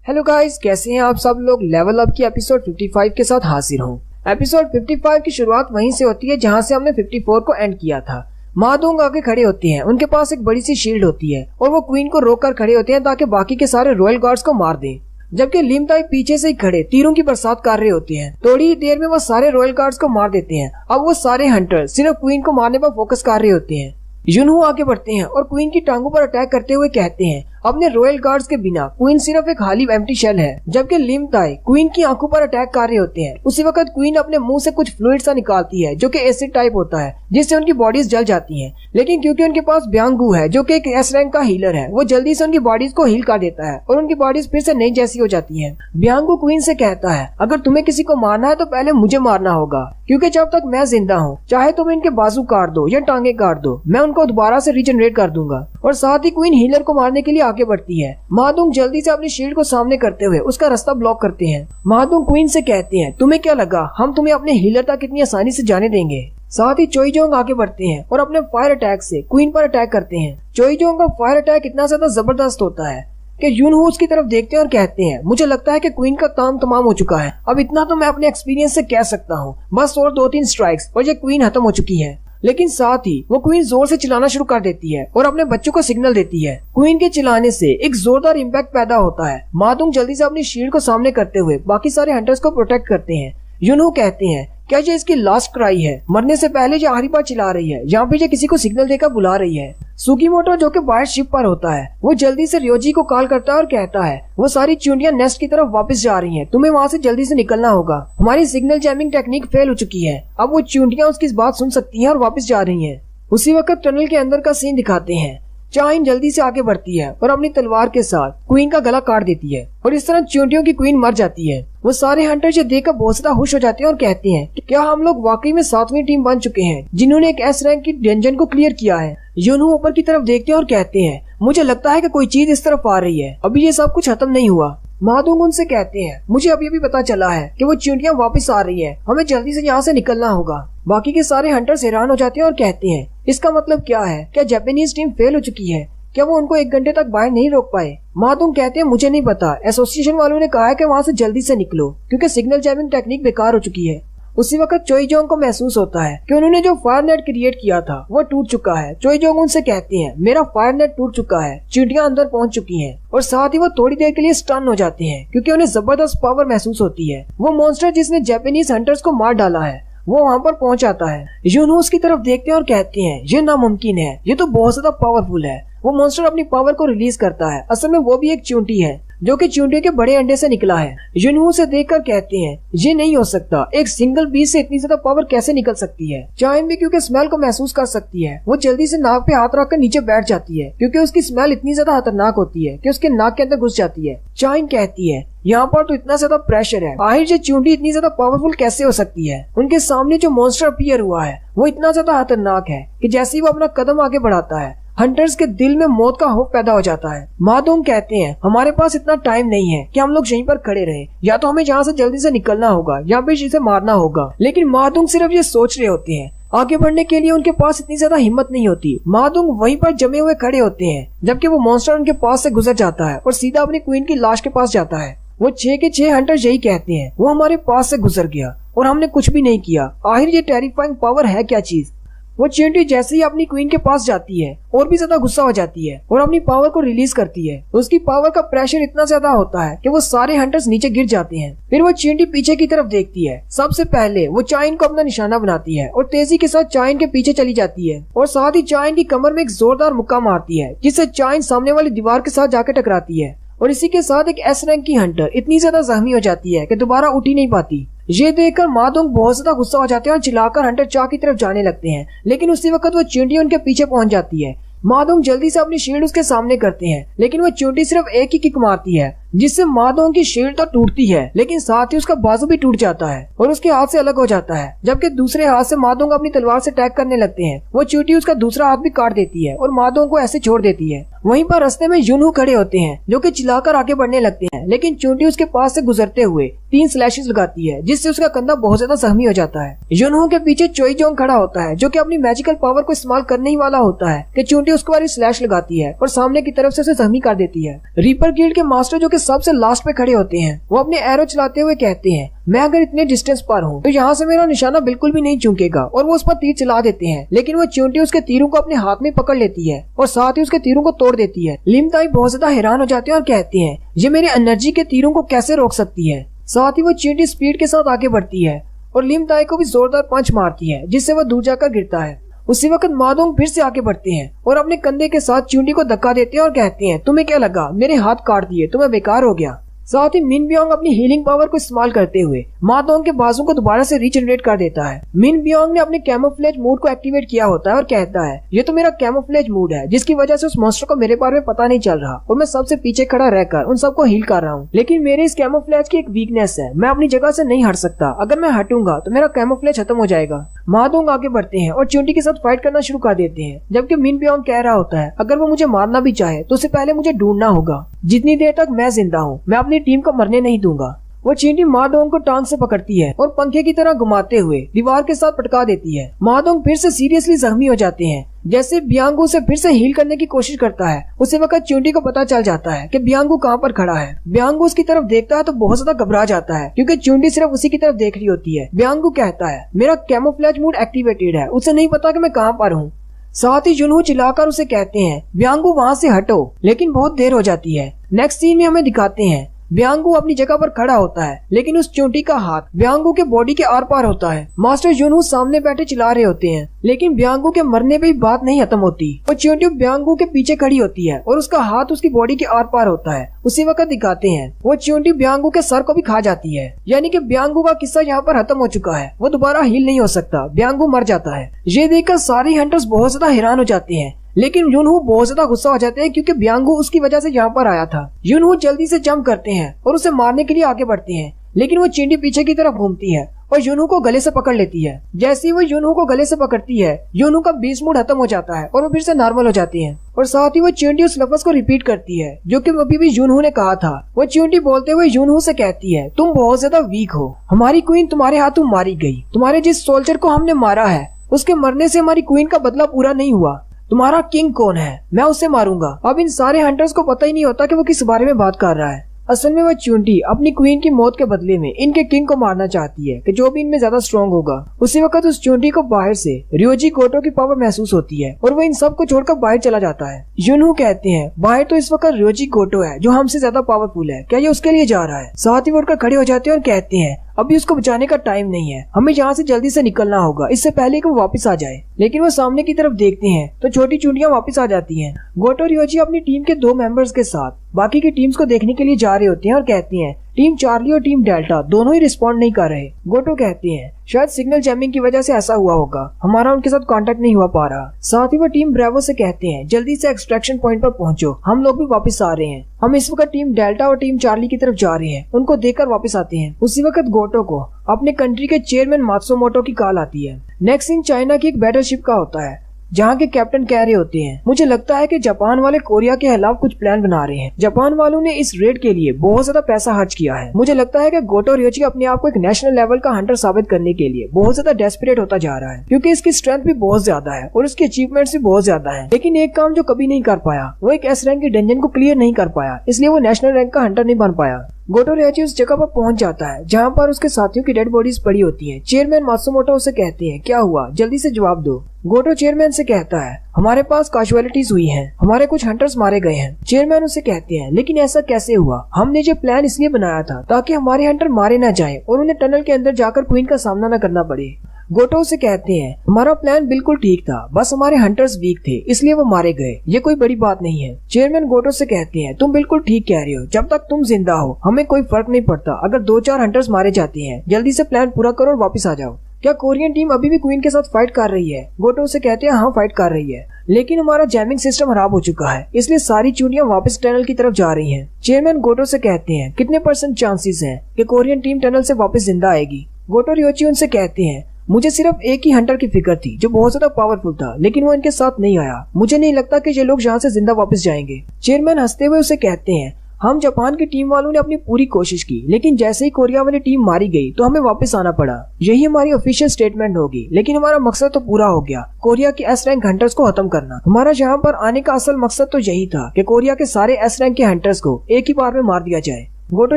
हेलो गाइस, कैसे हैं आप सब लोग? लेवल अप की एपिसोड 55 के साथ हाजिर हूँ। एपिसोड 55 की शुरुआत वहीं से होती है जहाँ से हमने 54 को एंड किया था। मादुंग आगे खड़े होते हैं, उनके पास एक बड़ी सी शील्ड होती है और वो क्वीन को रोक कर खड़े होते हैं ताकि बाकी के सारे रॉयल गार्ड्स को मार दें, जबकि लिम ताई पीछे से ही खड़े तीरों की बरसात कर रहे होते हैं। थोड़ी ही देर में वो सारे रॉयल गार्ड्स को मार देते हैं। अब वो सारे हंटर सिर्फ क्वीन को मारने पर फोकस कर रहे होते हैं। युनहू आगे बढ़ते हैं और क्वीन की टांगों पर अटैक करते हुए कहते हैं अपने रॉयल गार्ड्स के बिना क्वीन सिर्फ एक खाली एम्प्टी शेल है, जबकि लिम ताई क्वीन की आंखों पर अटैक कर रहे होते हैं। उसी वक्त क्वीन अपने मुंह से कुछ फ्लूइड सा निकालती है जो कि एसिड टाइप होता है जिससे उनकी बॉडीज जल जाती हैं, लेकिन क्योंकि उनके पास ब्यांगू है जो कि एक एस रैंक का हीलर है, वो जल्दी से उनकी बॉडीज को हील कर देता है और उनकी बॉडीज फिर से नई जैसी हो जाती है। ब्यांगू क्वीन से कहता है अगर तुम्हें किसी को मारना है तो पहले मुझे मारना होगा, क्योंकि जब तक मैं जिंदा हूँ चाहे तुम इनके बाजू काट दो या टांगे काट दो, मैं उनको दोबारा से रीजनरेट कर दूंगा। और साथ ही क्वीन हीलर को मारने के लिए आगे बढ़ती है। मादुंग जल्दी से अपनी शील्ड को सामने करते हुए उसका रास्ता ब्लॉक करते हैं। मादुंग क्वीन से कहते हैं तुम्हें क्या लगा हम तुम्हें अपने हीलर तक इतनी आसानी से जाने देंगे? साथ ही चोईजोंग आगे बढ़ते हैं और अपने फायर अटैक से क्वीन पर अटैक करते हैं। चोईजोंग का फायर अटैक इतना ज्यादा जबरदस्त होता है कि युनहू उसकी तरफ देखते हैं और कहते हैं मुझे लगता है कि क्वीन का काम तमाम हो चुका है, अब इतना तो मैं अपने एक्सपीरियंस से कह सकता हूँ, बस और 2-3 स्ट्राइक्स और ये क्वीन खत्म हो चुकी है। लेकिन साथ ही वो क्वीन जोर से चिल्लाना शुरू कर देती है और अपने बच्चों को सिग्नल देती है। क्वीन के चिल्लाने से एक जोरदार इम्पैक्ट पैदा होता है। मादुंग जल्दी से अपनी शील्ड को सामने करते हुए बाकी सारे हंटर्स को प्रोटेक्ट करते हैं। युनहू कहते हैं क्या ये इसकी लास्ट क्राई है, मरने से पहले ये आखिरी बार चिल्ला रही है, यहाँ पे ये किसी को सिग्नल देकर बुला रही है। सुगीमोटो जो कि बाहर शिप पर होता है वो जल्दी से रियोजी को कॉल करता है और कहता है वो सारी चींटियां नेस्ट की तरफ वापस जा रही हैं, तुम्हें वहाँ से जल्दी से निकलना होगा, हमारी सिग्नल जैमिंग टेक्निक फेल हो चुकी है। अब वो चींटियां उसकी बात सुन सकती हैं और वापस जा रही हैं। उसी वक्त टनल के अंदर का सीन दिखाते हैं। चाइन जल्दी से आगे बढ़ती है और अपनी तलवार के साथ क्वीन का गला काट देती है और इस तरह चींटियों की क्वीन मर जाती है। वो सारे हंटर ये देखकर बहुत ज्यादा खुश हो जाते हैं और कहते हैं कि क्या हम लोग वाकई में 7वीं टीम बन चुके हैं जिन्होंने एक एस रैंक की डंजन को क्लियर किया है। यूनहू ऊपर की तरफ देखते हैं और कहते हैं मुझे लगता है कि कोई चीज इस तरफ आ रही है, अभी ये सब कुछ खत्म नहीं हुआ। मादुंग उनसे कहते हैं मुझे अभी पता चला है कि वो चींटियां वापस आ रही है, हमें जल्दी से यहाँ से निकलना होगा। बाकी के सारे हंटर्स हैरान हो जाते हैं और कहते हैं इसका मतलब क्या है, क्या जापानीज टीम फेल हो चुकी है, क्या वो उनको 1 घंटे तक बाहर नहीं रोक पाए। मादुंग कहते हैं मुझे नहीं पता, एसोसिएशन वालों ने कहा है कि वहाँ से जल्दी से निकलो क्योंकि सिग्नल जैमिंग टेक्निक बेकार हो चुकी है। उसी वक्त चोईजोंग को महसूस होता है कि उन्होंने जो फायर नेट क्रिएट किया था वो टूट चुका है। चोईजोंग उनसे कहते हैं मेरा फायर नेट टूट चुका है, चींटियां अंदर पहुंच चुकी हैं और साथ ही वो थोड़ी देर के लिए स्टन हो जाते हैं क्योंकि उन्हें जबरदस्त पावर महसूस होती है। वो मॉन्स्टर जिसने जापानीज हंटर्स को मार डाला है वो वहाँ पर पहुंच आता है। यूनहू उसकी तरफ देखते हैं और कहते हैं ये नामुमकिन है, ये तो बहुत ज्यादा पावरफुल है। वो मॉन्स्टर अपनी पावर को रिलीज करता है, असल में वो भी एक चींटी है जो कि चींटियों के बड़े अंडे से निकला है। यूनहू से देखकर कहते हैं ये नहीं हो सकता, एक सिंगल बीज से इतनी ज्यादा पावर कैसे निकल सकती है। चाइन भी क्योंकि स्मेल को महसूस कर सकती है, वो जल्दी से नाक पे हाथ रखकर नीचे बैठ जाती है क्योंकि उसकी स्मेल इतनी ज्यादा खतरनाक होती है कि उसके नाक के अंदर घुस जाती है। चाइन कहती है यहाँ पर तो इतना ज्यादा प्रेशर है, आखिर ये चींटी इतनी ज्यादा पावरफुल कैसे हो सकती है। उनके सामने जो मॉन्स्टर अपीयर हुआ है वो इतना ज्यादा खतरनाक है कि जैसे ही वो अपना कदम आगे बढ़ाता है हंटर्स के दिल में मौत का खौफ पैदा हो जाता है। मादुंग कहते हैं हमारे पास इतना टाइम नहीं है कि हम लोग यहीं पर खड़े रहे, या तो हमें यहाँ से जल्दी से निकलना होगा या फिर इसे मारना होगा। लेकिन मादुंग सिर्फ ये सोच रहे होते हैं, आगे बढ़ने के लिए उनके पास इतनी ज्यादा हिम्मत नहीं होती। मादुंग वहीं पर जमे हुए खड़े होते हैं जबकि वो मॉन्स्टर उनके पास से गुजर जाता है और सीधा अपनी क्वीन की लाश के पास जाता है। वो 6 के 6 हंटर यही कहते हैं वो हमारे पास से गुजर गया और हमने कुछ भी नहीं किया, आखिर ये टेरिफाइंग पावर है क्या चीज। वो चींटी जैसे ही अपनी क्वीन के पास जाती है और भी ज्यादा गुस्सा हो जाती है और अपनी पावर को रिलीज करती है। उसकी पावर का प्रेशर इतना ज्यादा होता है कि वो सारे हंटर्स नीचे गिर जाते हैं। फिर वो चींटी पीछे की तरफ देखती है। सबसे पहले वो चाइन को अपना निशाना बनाती है और तेजी के साथ चाइन के पीछे चली जाती है और साथ ही चाइन की कमर में एक जोरदार मुक्का मारती है जिससे चाइन सामने वाली दीवार के साथ जाकर टकराती है और इसी के साथ एक एस रैंक की हंटर इतनी ज्यादा जख्मी हो जाती है कि दोबारा उठ ही नहीं पाती। ये देखकर मादुंग बहुत ज्यादा गुस्सा हो जाते हैं और चिल्लाकर हंटर चा की तरफ जाने लगते हैं, लेकिन उसी वक्त वो चींटी उनके पीछे पहुंच जाती है। मादुंग जल्दी से अपनी शील्ड उसके सामने करते हैं लेकिन वो चींटी सिर्फ एक ही किक मारती है जिससे मादुंग की शील्ड तो टूटती है लेकिन साथ ही उसका बाजू भी टूट जाता है और उसके हाथ से अलग हो जाता है। जबकि दूसरे हाथ से मादुंग अपनी तलवार से अटैक करने लगते हैं। वो चींटी उसका दूसरा हाथ भी काट देती है और मादुंग को ऐसे छोड़ देती है। वहीं पर रास्ते में यूनहू खड़े होते हैं जो कि चिल्लाकर आगे बढ़ने लगते हैं, लेकिन चींटी उसके पास से गुजरते हुए 3 स्लैशेस लगाती है जिससे उसका कंधा बहुत ज्यादा जख्मी हो जाता है। यूनहू के पीछे चोईजोंग खड़ा होता है जो कि अपनी मैजिकल पावर को इस्तेमाल करने ही वाला होता है कि चींटी उसके बारे स्लैश लगाती है और सामने की तरफ से उसे जख्मी कर देती है। रीपर गिल्ड के मास्टर जो कि सबसे लास्ट पे खड़े होते हैं वो अपने एरो चलाते हुए कहते हैं मैं अगर इतने डिस्टेंस पर हूँ तो यहाँ से मेरा निशाना बिल्कुल भी नहीं चूकेगा और वो उस पर तीर चला देते हैं, लेकिन वो चींटी उसके तीरों को अपने हाथ में पकड़ लेती है और साथ ही उसके तीरों को तोड़ देती है। लिम ताई बहुत ज्यादा हैरान हो जाते हैं और कहते हैं ये मेरे एनर्जी के तीरों को कैसे रोक सकती है। साथ ही वो चींटी स्पीड के साथ आगे बढ़ती है और लिम ताई को भी जोरदार पंच मारती है जिससे वो दूर जाकर गिरता है। उसी वक्त मादुंग फिर से आगे बढ़ते हैं और अपने कंधे के साथ चींटी को धक्का देते हैं और कहते हैं तुम्हें क्या लगा, मेरे हाथ काट दिए, तुम्हें बेकार हो गया। साथ ही मिन बियोंग अपनी हीलिंग पावर को इस्तेमाल करते हुए मादुंग के बाजू को दोबारा से रीजनरेट कर देता है। मिन बियोंग ने अपने कैमोफ्लेज मूड को एक्टिवेट किया होता है और कहता है ये तो मेरा कैमोफ्लेज मूड है जिसकी वजह से उस मॉन्स्टर को मेरे बारे में पता नहीं चल रहा और मैं सबसे पीछे खड़ा रहकर उन सबको हील कर रहा हूँ। लेकिन मेरे इस कैमोफ्लेज की एक वीकनेस है, मैं अपनी जगह से नहीं हट सकता, अगर मैं हटूंगा तो मेरा कैमोफ्लेज खत्म हो जाएगा। मादुंग आगे बढ़ते हैं और चींटी के साथ फाइट करना शुरू कर देते हैं, जबकि मिन बियोंग कह रहा होता है अगर वो मुझे मारना भी चाहे तो उससे पहले मुझे ढूंढना होगा, जितनी देर तक मैं जिंदा हूँ मैं अपनी टीम को मरने नहीं दूंगा। वो चींटी मादुंग को टांग से पकड़ती है और पंखे की तरह घुमाते हुए दीवार के साथ पटका देती है। मादुंग फिर से सीरियसली जख्मी हो जाते हैं। जैसे बियांगू से फिर से हील करने की कोशिश करता है उसी वक्त चींटी को पता चल जाता है कि बियांगू कहाँ पर खड़ा है। बियांगू उसकी तरफ देखता है तो बहुत ज्यादा घबरा जाता है क्योंकि चींटी सिर्फ उसी की तरफ देख रही होती है। बियांगू कहता है मेरा कैमोफ्लेज मूड एक्टिवेटेड है, उसे नहीं पता कि मैं कहाँ पर हूँ। साथ ही यूनहू चिल्लाकर उसे कहते हैं बियांगू वहाँ से हटो, लेकिन बहुत देर हो जाती है। नेक्स्ट सीन में हमें दिखाते हैं बियांगू अपनी जगह पर खड़ा होता है लेकिन उस चींटी का हाथ बियांगू के बॉडी के आर पार होता है। मास्टर यूनहू सामने बैठे चिल्ला रहे होते हैं लेकिन बियांगू के मरने पे भी बात नहीं खत्म होती। वो चींटी बियांगू के पीछे खड़ी होती है और उसका हाथ उसकी बॉडी के आर पार होता है। उसी वक्त दिखाते हैं वो चींटी बियांगू के सर को भी खा जाती है, यानी कि बियांगू का किस्सा यहाँ पर खत्म हो चुका है, वो दोबारा हील नहीं हो सकता, बियांगू मर जाता है। ये देखकर सारे हंटर्स बहुत ज्यादा हैरान हो जाते हैं लेकिन यूनहू बहुत ज्यादा गुस्सा हो जाते हैं क्योंकि बियांगू उसकी वजह से यहाँ पर आया था। यूनहू जल्दी से जंप करते हैं और उसे मारने के लिए आगे बढ़ते हैं लेकिन वो चींटी पीछे की तरफ घूमती है और यूनू को गले से पकड़ लेती है। जैसे ही वो यूनू को गले से पकड़ती है, यूनू का बीस्ट मूड खत्म हो जाता है और वो फिर से नॉर्मल हो जाती है। और साथ ही वो चींटी उस लफ्ज को रिपीट करती है जो कि अभी भी यूनू ने कहा था। वो चींटी बोलते हुए यूनू से कहती है, तुम बहुत ज्यादा वीक हो, हमारी क्वीन तुम्हारे हाथों मारी गई, तुम्हारे जिस सोल्जर को हमने मारा है उसके मरने से हमारी क्वीन का बदला पूरा नहीं हुआ, तुम्हारा किंग कौन है, मैं उसे मारूंगा। अब इन सारे हंटर्स को पता ही नहीं होता कि वो किस बारे में बात कर रहा है। असल में वो चींटी अपनी क्वीन की मौत के बदले में इनके किंग को मारना चाहती है कि जो भी इनमें ज्यादा स्ट्रॉन्ग होगा। उसी वक्त उस चींटी को बाहर से रियोजी गोटो की पावर महसूस होती है और वो इन सब को छोड़कर बाहर चला जाता है। यूनू कहते हैं, बाहर तो इस वक्त रियोजी गोटो है जो हमसे ज्यादा पावरफुल है, क्या ये उसके लिए जा रहा है? साथ ही वो उठकर खड़े हो जाते हैं और कहते हैं, अभी उसको बचाने का टाइम नहीं है, हमें यहाँ से जल्दी से निकलना होगा इससे पहले कि वो वापस आ जाए। लेकिन वो सामने की तरफ देखते हैं तो छोटी चूंटियां वापस आ जाती हैं। गोटो रियोजी अपनी टीम के 2 मेंबर्स के साथ बाकी की टीम्स को देखने के लिए जा रहे होते हैं और कहती हैं, टीम चार्ली और टीम डेल्टा दोनों ही रिस्पॉन्ड नहीं कर रहे। गोटो कहते हैं, शायद सिग्नल जैमिंग की वजह से ऐसा हुआ होगा, हमारा उनके साथ कांटेक्ट नहीं हुआ पा रहा। साथ ही वो टीम ब्रेवो से कहते हैं, जल्दी से एक्सट्रैक्शन पॉइंट पर पहुंचो, हम लोग भी वापस आ रहे हैं। हम इस वक्त टीम डेल्टा और टीम चार्ली की तरफ जा रहे हैं, उनको देखकर वापस आते हैं। उसी वक्त गोटो को अपने कंट्री के चेयरमैन मात्सुमोटो की कॉल आती है। नेक्स्ट सीन चाइना की एक बैटलशिप का होता है जहाँ के कैप्टन कह रहे होते हैं, मुझे लगता है कि जापान वाले कोरिया के खिलाफ कुछ प्लान बना रहे हैं। जापान वालों ने इस रेड के लिए बहुत ज्यादा पैसा खर्च किया है। मुझे लगता है कि गोटो रियोजी अपने आप को एक नेशनल लेवल का हंटर साबित करने के लिए बहुत ज्यादा डेस्परेट होता जा रहा है, क्योंकि इसकी स्ट्रेंथ भी बहुत ज्यादा है और उसकी अचीवमेंट्स भी बहुत ज्यादा है। लेकिन एक काम जो कभी नहीं कर पाया, वो एक एस रैंक की डंजन को क्लियर नहीं कर पाया, इसलिए वो नेशनल रैंक का हंटर नहीं बन पाया। गोटो रियोजी उस जगह पर पहुंच जाता है जहाँ पर उसके साथियों की डेड बॉडीज पड़ी होती हैं। चेयरमैन मात्सुमोटो उसे कहते हैं, क्या हुआ, जल्दी से जवाब दो। गोटो चेयरमैन से कहता है, हमारे पास कैजुअलिटीज हुई हैं, हमारे कुछ हंटर्स मारे गए हैं। चेयरमैन उसे कहते हैं, लेकिन ऐसा कैसे हुआ? हमने ये प्लान इसलिए बनाया था ताकि हमारे हंटर मारे न जाएं और उन्हें टनल के अंदर जाकर क्वीन का सामना न करना पड़े। गोटो से कहते हैं, हमारा प्लान बिल्कुल ठीक था, बस हमारे हंटर्स वीक थे इसलिए वो मारे गए, ये कोई बड़ी बात नहीं है। चेयरमैन गोटो से कहते हैं, तुम बिल्कुल ठीक कह रहे हो, जब तक तुम जिंदा हो हमें कोई फर्क नहीं पड़ता अगर 2-4 हंटर्स मारे जाते हैं, जल्दी से प्लान पूरा करो और वापस आ जाओ। क्या कोरियन टीम अभी भी क्वीन के साथ फाइट कर रही है? गोटो से कहते हैं, हाँ फाइट कर रही है, लेकिन हमारा जैमिंग सिस्टम खराब हो चुका है, इसलिए सारी चूड़ियां वापस टनल की तरफ जा रही हैं। चेयरमैन गोटो से कहते हैं, कितने % चांसेस हैं कि कोरियन टीम टनल से वापस जिंदा आएगी? गोटो रियोजी उनसे कहते हैं, मुझे सिर्फ एक ही हंटर की फिक्र थी जो बहुत ज्यादा पावरफुल था, लेकिन वो इनके साथ नहीं आया, मुझे नहीं लगता कि ये लोग यहाँ से जिंदा वापस जाएंगे। चेयरमैन हंसते हुए उसे कहते हैं, हम जापान की टीम वालों ने अपनी पूरी कोशिश की, लेकिन जैसे ही कोरिया वाली टीम मारी गई तो हमें वापस आना पड़ा। यही हमारी ऑफिशियल स्टेटमेंट होगी, लेकिन हमारा मकसद तो पूरा हो गया, कोरिया के एस रैंक हंटर्स को खत्म करना। हमारा यहाँ पर आने का असल मकसद तो यही था कि कोरिया के सारे एस रैंक के हंटर्स को एक ही बार में मार दिया जाए। गोटो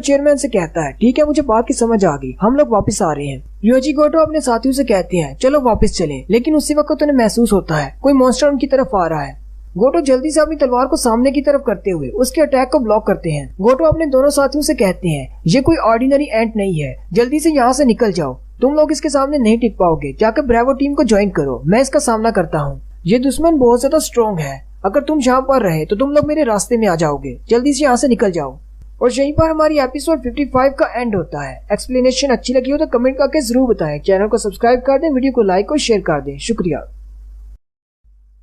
चेयरमैन से कहता है, ठीक है, मुझे बात की समझ आ गई, हम लोग वापस आ रहे हैं। रियोजी गोटो अपने साथियों से कहते हैं, चलो वापस चलें, लेकिन उसी वक्त उन्हें महसूस होता है कोई मॉन्स्टर उनकी तरफ आ रहा है। गोटो जल्दी से अपनी तलवार को सामने की तरफ करते हुए उसके अटैक को ब्लॉक करते हैं। गोटो अपने दोनों साथियों से कहते हैं, ये कोई ऑर्डिनरी एंट नहीं है, जल्दी से यहाँ से निकल जाओ, तुम लोग इसके सामने नहीं टिक पाओगे, जाकर ब्रेवो टीम को ज्वाइन करो, मैं इसका सामना करता हूँ। ये दुश्मन बहुत ज्यादा स्ट्रॉन्ग है, अगर तुम यहाँ पर रहे तो तुम लोग मेरे रास्ते में आ जाओगे, जल्दी से यहाँ से निकल जाओ। और यहीं पर हमारी एपिसोड 55 का एंड होता है। एक्सप्लेनेशन अच्छी लगी हो तो कमेंट करके जरूर बताएं, चैनल को सब्सक्राइब कर दें, वीडियो को लाइक और शेयर कर दें, शुक्रिया।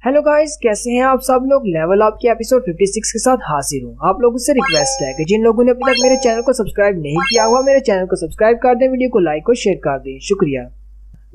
हेलो गाइस, कैसे हैं आप सब लोग? लेवल अप के एपिसोड 56 के साथ हाजिर हूँ। आप लोगों से रिक्वेस्ट है कि जिन लोगों ने अभी तक मेरे चैनल को सब्सक्राइब नहीं किया हुआ, मेरे चैनल को सब्सक्राइब कर दें, वीडियो को लाइक और शेयर कर दें, शुक्रिया।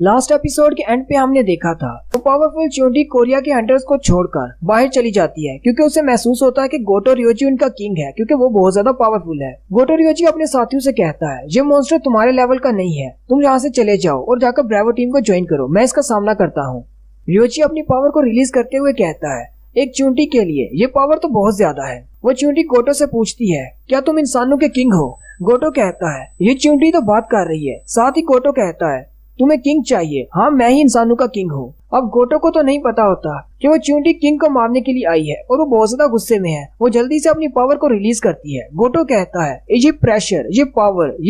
लास्ट एपिसोड के एंड पे हमने देखा था तो पावरफुल चींटी कोरिया के हंटर्स को छोड़कर बाहर चली जाती है, क्योंकि उसे महसूस होता है कि गोटो रियोजी उनका किंग है, क्योंकि वो बहुत ज्यादा पावरफुल है। गोटो रियोजी अपने साथियों से कहता है, ये मॉन्स्टर तुम्हारे लेवल का नहीं है, तुम यहाँ से चले जाओ और जाकर ब्रेवो टीम को ज्वाइन करो, मैं इसका सामना करता हूँ। रियोजी अपनी पावर को रिलीज करते हुए कहता है, एक चींटी के लिए ये पावर तो बहुत ज्यादा है। वो चींटी गोटो से पूछती है, क्या तुम इंसानों के किंग हो? गोटो कहता है, ये चींटी तो बात कर रही है। साथ ही गोटो कहता है, तुम्हें किंग चाहिए? हाँ, मैं ही इंसानों का किंग हूँ। अब गोटो को तो नहीं पता होता कि वो चींटी किंग को मारने के लिए आई है और वो बहुत ज्यादा गुस्से में है। वो जल्दी से अपनी पावर को रिलीज करती है। गोटो कहता है, ये प्रेशर, ये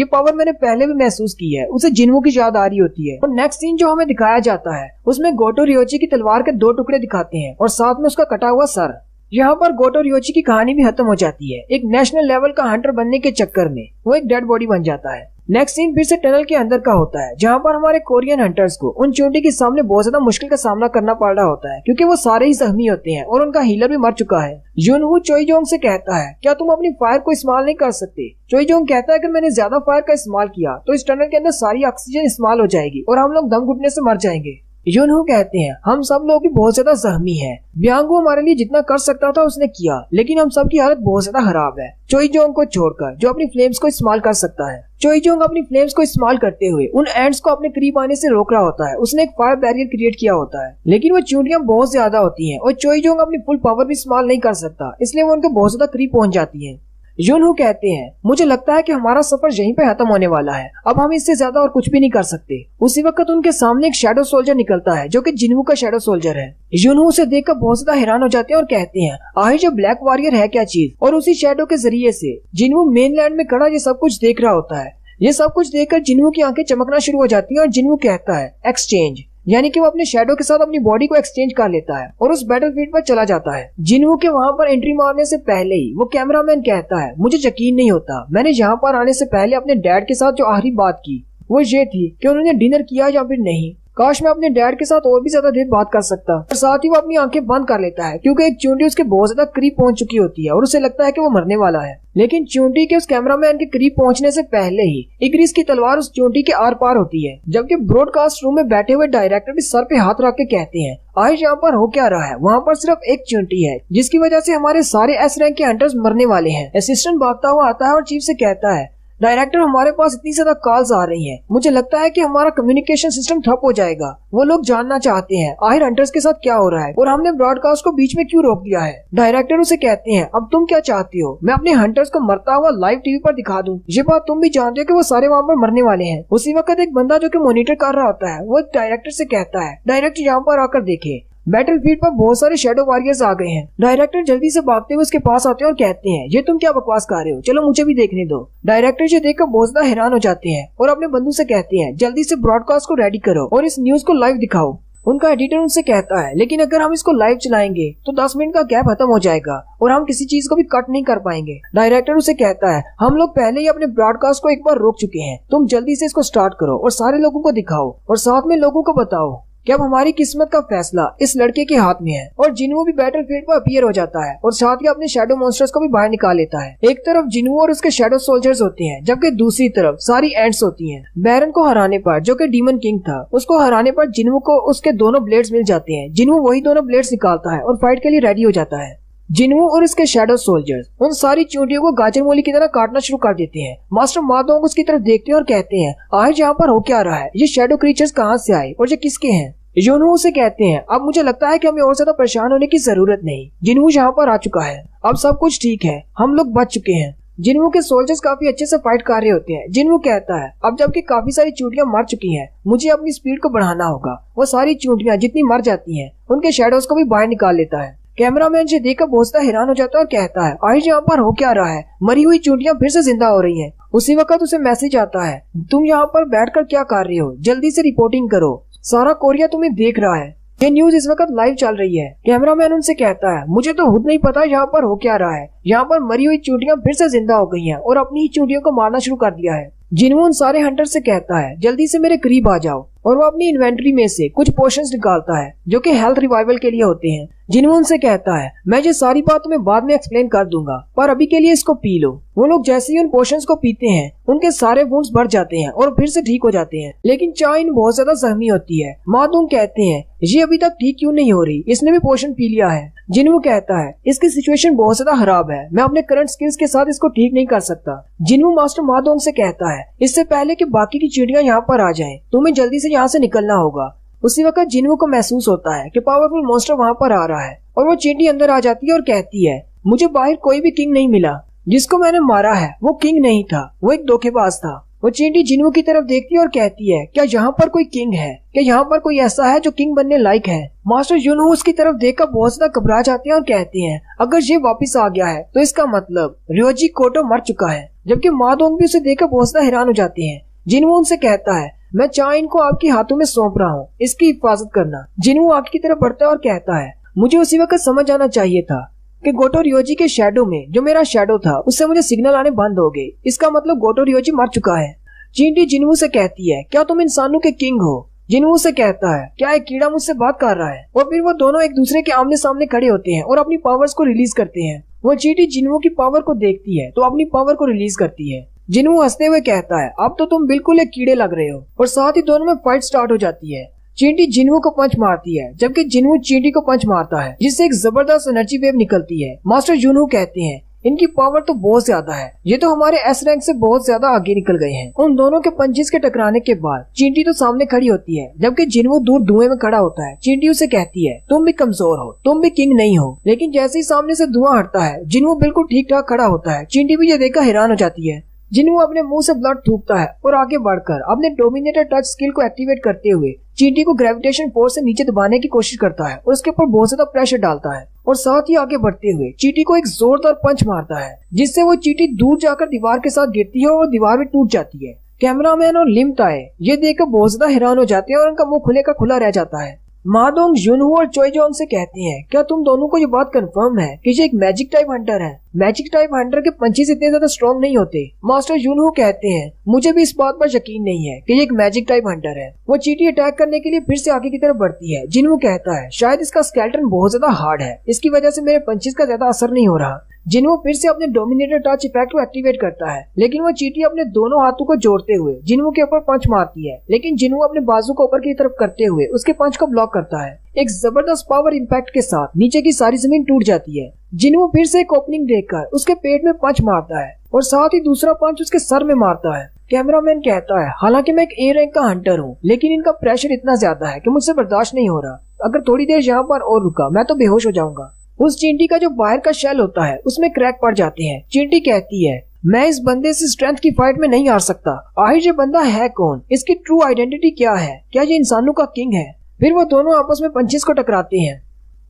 पावर मैंने पहले भी महसूस की है। उसे जिन्हों की याद आ रही होती है। और नेक्स्ट सीन जो हमें दिखाया जाता है उसमें गोटो रियोजी की तलवार के 2 टुकड़े दिखाते हैं और साथ में उसका कटा हुआ सर। यहाँ पर गोटो रियोजी की कहानी भी खत्म हो जाती है। एक नेशनल लेवल का हंटर बनने के चक्कर में वो एक डेड बॉडी बन जाता है। नेक्स्ट सीन फिर से टनल के अंदर का होता है, जहाँ पर हमारे कोरियन हंटर्स को उन चूंटी के सामने बहुत ज्यादा मुश्किल का सामना करना पड़ रहा होता है, क्योंकि वो सारे ही जख्मी होते हैं और उनका हीलर भी मर चुका है। युनहू चोईजोंग से कहता है, क्या तुम अपनी फायर को इस्तेमाल नहीं कर सकते? चोईजोंग कहता है, अगर मैंने ज्यादा फायर का इस्तेमाल किया तो इस टनल के अंदर सारी ऑक्सीजन इस्तेमाल हो जाएगी और हम लोग दम घुटने से मर जाएंगे। युनहू कहते हैं, हम सब लोग भी बहुत ज्यादा जख्मी हैं। ब्यांगो हमारे लिए जितना कर सकता था उसने किया, लेकिन हम सब की हालत बहुत ज्यादा खराब है, चोईजोंग को छोड़कर, जो अपनी फ्लेम्स को इस्तेमाल कर सकता है। चोईजोंग अपनी फ्लेम्स को इस्तेमाल करते हुए उन एंड्स को अपने करीब आने से रोक रहा होता है। उसने एक फायर बैरियर क्रिएट किया होता है, लेकिन वो चूंटियां बहुत ज्यादा होती हैं और चोईजोंग अपनी फुल पावर भी इस्तेमाल नहीं कर सकता, इसलिए वो उनके बहुत ज्यादा करीब पहुंच जाती है। युनहू कहते हैं, मुझे लगता है कि हमारा सफर यहीं पे खत्म होने वाला है, अब हम इससे ज्यादा और कुछ भी नहीं कर सकते। उसी वक्त उनके सामने एक शैडो सोल्जर निकलता है, जो कि जिन्हू का शैडो सोल्जर है। युनहू उसे देखकर बहुत ज्यादा हैरान हो जाते हैं और कहते हैं, आखिर जो ब्लैक वॉरियर है क्या चीज? और उसी शैडो के जरिए से जिन्हू मेनलैंड में खड़ा ये सब कुछ देख रहा होता है। ये सब कुछ देखकर जिन्हू की आंखें चमकना शुरू हो जाती हैं और जिन्हू कहता है, एक्सचेंज, यानी कि वो अपने शैडो के साथ अपनी बॉडी को एक्सचेंज कर लेता है और उस बैटलफील्ड पर चला जाता है। जिन्हू के वहाँ पर एंट्री मारने से पहले ही वो कैमरामैन कहता है, मुझे यकीन नहीं होता, मैंने यहाँ पर आने से पहले अपने डैड के साथ जो आखिरी बात की वो ये थी कि उन्होंने डिनर किया या फिर नहीं। काश मैं अपने डैड के साथ और भी ज्यादा देर बात कर सकता। और साथ ही वो अपनी आंखें बंद कर लेता है, क्योंकि एक चूंटी उसके बहुत ज्यादा करीब पहुंच चुकी होती है और उसे लगता है कि वो मरने वाला है। लेकिन चूंटी के उस कैमरामैन के करीब पहुंचने से पहले ही इग्रिस की तलवार उस चूंटी के आर पार होती है, जबकि ब्रॉडकास्ट रूम में बैठे हुए डायरेक्टर भी सर पे हाथ रख के कहते हैं, आज यहाँ पर हो क्या रहा है? वहाँ पर सिर्फ एक चूंटी है, जिसकी वजह से हमारे सारे एस रैंक के हंटर्स मरने वाले हैं। असिस्टेंट भागता हुआ आता है और चीफ से कहता है, डायरेक्टर, हमारे पास इतनी ज्यादा कॉल्स आ रही हैं, मुझे लगता है कि हमारा कम्युनिकेशन सिस्टम ठप हो जाएगा। वो लोग जानना चाहते हैं आखिर हंटर्स के साथ क्या हो रहा है और हमने ब्रॉडकास्ट को बीच में क्यों रोक दिया है। डायरेक्टर उसे कहते हैं, अब तुम क्या चाहती हो? मैं अपने हंटर्स को मरता हुआ लाइव टीवी पर दिखा दूं? ये बात तुम भी जानते हो कि वो सारे वहाँ पर मरने वाले हैं। उसी वक्त एक बंदा जो कि मॉनिटर कर रहा होता है, वो डायरेक्टर से कहता है, डायरेक्टर यहाँ पर आकर देखे, बैटलफील्ड पर बहुत सारे शैडो वॉरियर्स आ गए हैं। डायरेक्टर जल्दी से भागते हुए उसके पास आते हैं और कहते हैं, ये तुम क्या बकवास कर रहे हो? चलो मुझे भी देखने दो। डायरेक्टर ये देखकर बहुत ज्यादा हैरान हो जाते हैं और अपने बंधु से कहते हैं, जल्दी से ब्रॉडकास्ट को रेडी करो और इस न्यूज को लाइव दिखाओ। उनका एडिटर उनसे कहता है, लेकिन अगर हम इसको लाइव चलाएंगे तो 10 मिनट का गैप खत्म हो जाएगा और हम किसी चीज को भी कट नहीं कर पाएंगे। डायरेक्टर उसे कहता है, हम लोग पहले ही अपने ब्रॉडकास्ट को एक बार रोक चुके हैं, तुम जल्दी से इसको स्टार्ट करो और सारे लोगों को दिखाओ और साथ में लोगों को बताओ कि अब हमारी किस्मत का फैसला इस लड़के के हाथ में है। और जिन्हू भी बैटलफील्ड पर अपीयर हो जाता है और साथ ही अपने शैडो मॉन्स्टर्स को भी बाहर निकाल लेता है। एक तरफ जिन्हू और उसके शैडो सोल्जर्स होते हैं, जबकि दूसरी तरफ सारी एंट्स होती हैं। बैरन को हराने पर, जो कि डीमन किंग था, उसको हराने पर जिन्हू को उसके दोनों ब्लेड्स मिल जाते हैं। जिन्हू वही दोनों ब्लेड्स निकालता है और फाइट के लिए रेडी हो जाता है। जिन्हू और उसके शैडो सोल्जर्स उन सारी चूंटियों को गाजर मूली की तरह काटना शुरू कर देते हैं। मास्टर मादोंग उसकी तरफ देखते हैं और कहते हैं, आज यहाँ पर हो क्या रहा है? ये शैडो क्रीचर्स कहाँ से आए और ये किसके हैं? युनहू से कहते हैं, अब मुझे लगता है कि हमें और ज्यादा परेशान होने की जरूरत नहीं। जिन्हू यहाँ पर आ चुका है, अब सब कुछ ठीक है, हम लोग बच चुके हैं। जिन्हू के सोल्जर्स काफी अच्छे से फाइट कर रहे होते हैं। जिन्हू कहता है, अब जबकि काफी सारी चूंटियां मर चुकी हैं, मुझे अपनी स्पीड को बढ़ाना होगा। वो सारी चूंटियां जितनी मर जाती हैं, उनके शैडोज को भी बाहर निकाल लेता है। कैमरामैन से देखकर बहुत ज्यादा हैरान हो जाता है और कहता है, आज यहाँ पर हो क्या रहा है? मरी हुई चूंटियां फिर से जिंदा हो रही हैं। उसी वक्त उसे मैसेज आता है, तुम यहाँ पर बैठकर क्या कर रही हो? जल्दी से रिपोर्टिंग करो, सारा कोरिया तुम्हें देख रहा है। ये न्यूज इस वक्त लाइव चल रही है। कैमरामैन उनसे कहता है, मुझे तो खुद नहीं पता यहाँ पर हो क्या रहा है। यहाँ पर मरी हुई चूंटियां फिर से जिंदा हो गई हैं और अपनी ही चूंटियों को मारना शुरू कर दिया है। जिन्हू उन सारे हंटर से कहता है, जल्दी से मेरे करीब आ जाओ, और वो अपनी इन्वेंट्री में से कुछ पोशंस निकालता है जो कि हेल्थ रिवाइवल के लिए होते हैं। जिन्हू उनसे कहता है, मैं ये सारी बात तुम्हें बाद में एक्सप्लेन कर दूंगा, पर अभी के लिए इसको पी लो। वो लोग जैसे ही उन पोशंस को पीते हैं, उनके सारे वुंड्स भर जाते हैं और फिर से ठीक हो जाते हैं। लेकिन चाइन बहुत ज्यादा जख्मी होती है। मादूम कहते हैं, ये अभी तक ठीक क्यों नहीं हो रही? इसने भी पोशन पी लिया है। जिन्हू कहता है, इसकी सिचुएशन बहुत ज्यादा खराब है, मैं अपने करंट स्किल्स के साथ इसको ठीक नहीं कर सकता। जिन्हू मास्टर मादोंग से कहता है, इससे पहले कि बाकी की चिड़ियां यहाँ पर आ जाएं, तुम्हें जल्दी से यहाँ से निकलना होगा। उसी वक्त जिन्हू को महसूस होता है कि पावरफुल मॉन्स्टर वहाँ पर आ रहा है और वो चींटी अंदर आ जाती है और कहती है, मुझे बाहर कोई भी किंग नहीं मिला। जिसको मैंने मारा है वो किंग नहीं था, वो एक धोखेबाज था। वो चींटी जिन्हू की तरफ देखती है और कहती है, क्या यहाँ पर कोई किंग है? क्या यहाँ पर कोई ऐसा है जो किंग बनने लायक है? मास्टर युनहू उसकी तरफ देखकर बहुत ज्यादा घबरा जाते हैं और कहते हैं, अगर ये वापस आ गया है तो इसका मतलब रियोजी कोटो मर चुका है। जबकि मादोंग भी उसे देखकर बहुत ज्यादा हैरान हो जाते हैं। जिन्हू उनसे कहता है, मैं चाइन को आपके हाथों में सौंप रहा हूँ, इसकी हिफाजत करना। जिन्हू आग की तरफ बढ़ता है और कहता है, मुझे उसी वक्त समझ आना चाहिए था कि गोटो रियोजी के शैडो में जो मेरा शैडो था उससे मुझे सिग्नल आने बंद हो गए। इसका मतलब गोटो रियोजी मर चुका है। चींटी जिन्वू से कहती है, क्या तुम इंसानों के किंग हो? जिन्वू से कहता है, क्या एक कीड़ा मुझसे बात कर रहा है? और फिर वो दोनों एक दूसरे के आमने सामने खड़े होते हैं और अपनी पावर्स को रिलीज करते हैं। वो चींटी जिन्वू की पावर को देखती है तो अपनी पावर को रिलीज करती है। जिन्वू हंसते हुए कहता है, अब तो तुम बिल्कुल एक कीड़े लग रहे हो। और साथ ही दोनों में फाइट स्टार्ट हो जाती है। चींटी जिन्वू को पंच मारती है जबकि जिन्वू चींटी को पंच मारता है, जिससे एक जबरदस्त एनर्जी वेव निकलती है। मास्टर यूनहू कहते हैं, इनकी पावर तो बहुत ज्यादा है, ये तो हमारे एस रैंक से बहुत ज्यादा आगे निकल गए हैं। उन दोनों के पंचेस के टकराने के बाद चींटी तो सामने खड़ी होती है जबकि जिन्वू दूर धुएं में खड़ा होता है। चींटी उसे कहती है, तुम भी कमजोर हो, तुम भी किंग नहीं हो। लेकिन जैसे ही सामने से धुआं हटता है जिन्वू बिल्कुल ठीक ठाक खड़ा होता है। चींटी भी ये देखकर हैरान हो जाती है। जिन्वू अपने मुंह से ब्लड थूकता है और आगे बढ़कर अपने डोमिनेटर टच स्किल को एक्टिवेट करते हुए चींटी को ग्रेविटेशन फोर्स से नीचे दबाने की कोशिश करता है और उसके ऊपर बहुत ज्यादा प्रेशर डालता है। और साथ ही आगे बढ़ते हुए चींटी को एक जोरदार पंच मारता है, जिससे वो चींटी दूर जाकर दीवार के साथ गिरती है और दीवार भी टूट जाती है। कैमरामैन और लिम ताए ये देखकर बहुत ज्यादा हैरान हो जाते हैं और उनका मुंह खुले का खुला रह जाता है। मादोंग यूनहू और चोई जोंग से कहते हैं, क्या तुम दोनों को ये बात कंफर्म है कि ये एक मैजिक टाइप हंटर है? मैजिक टाइप हंटर के पंचेस इतने ज्यादा स्ट्रॉन्ग नहीं होते। मास्टर यूनहू कहते हैं, मुझे भी इस बात पर यकीन नहीं है कि ये एक मैजिक टाइप हंटर है। वो चींटी अटैक करने के लिए फिर से आगे की तरफ बढ़ती है। जिन्वू कहता है, शायद इसका स्केलेटन बहुत ज्यादा हार्ड है, इसकी वजह से मेरे पंचेस का ज्यादा असर नहीं हो रहा। जिन्वू फिर से अपने डोमिनेटर टच इफेक्ट को एक्टिवेट करता है, लेकिन वो चींटी अपने दोनों हाथों को जोड़ते हुए जिन्वू के ऊपर पंच मारती है। लेकिन जिन्वू अपने बाजू को ऊपर की तरफ करते हुए उसके पंच को ब्लॉक करता है। एक जबरदस्त पावर इम्पैक्ट के साथ नीचे की सारी जमीन टूट जाती है। जिन्वू फिर से एक ओपनिंग देखकर उसके पेट में पंच मारता है और साथ ही दूसरा पंच उसके सर में मारता है। कैमरामैन कहता है, हालांकि मैं एक ए रैंक का हंटर हूँ, लेकिन इनका प्रेशर इतना ज्यादा है कि मुझसे बर्दाश्त नहीं हो रहा। अगर थोड़ी देर यहाँ पर और रुका मैं तो बेहोश हो जाऊंगा। उस चींटी का जो बाहर का शेल होता है उसमें क्रैक पड़ जाते हैं। चींटी कहती है, मैं इस बंदे से स्ट्रेंथ की फाइट में नहीं हार सकता। आखिर ये बंदा है कौन? इसकी ट्रू आइडेंटिटी क्या है? क्या ये इंसानों का किंग है? फिर वो दोनों आपस में पंचेस को टकराते हैं।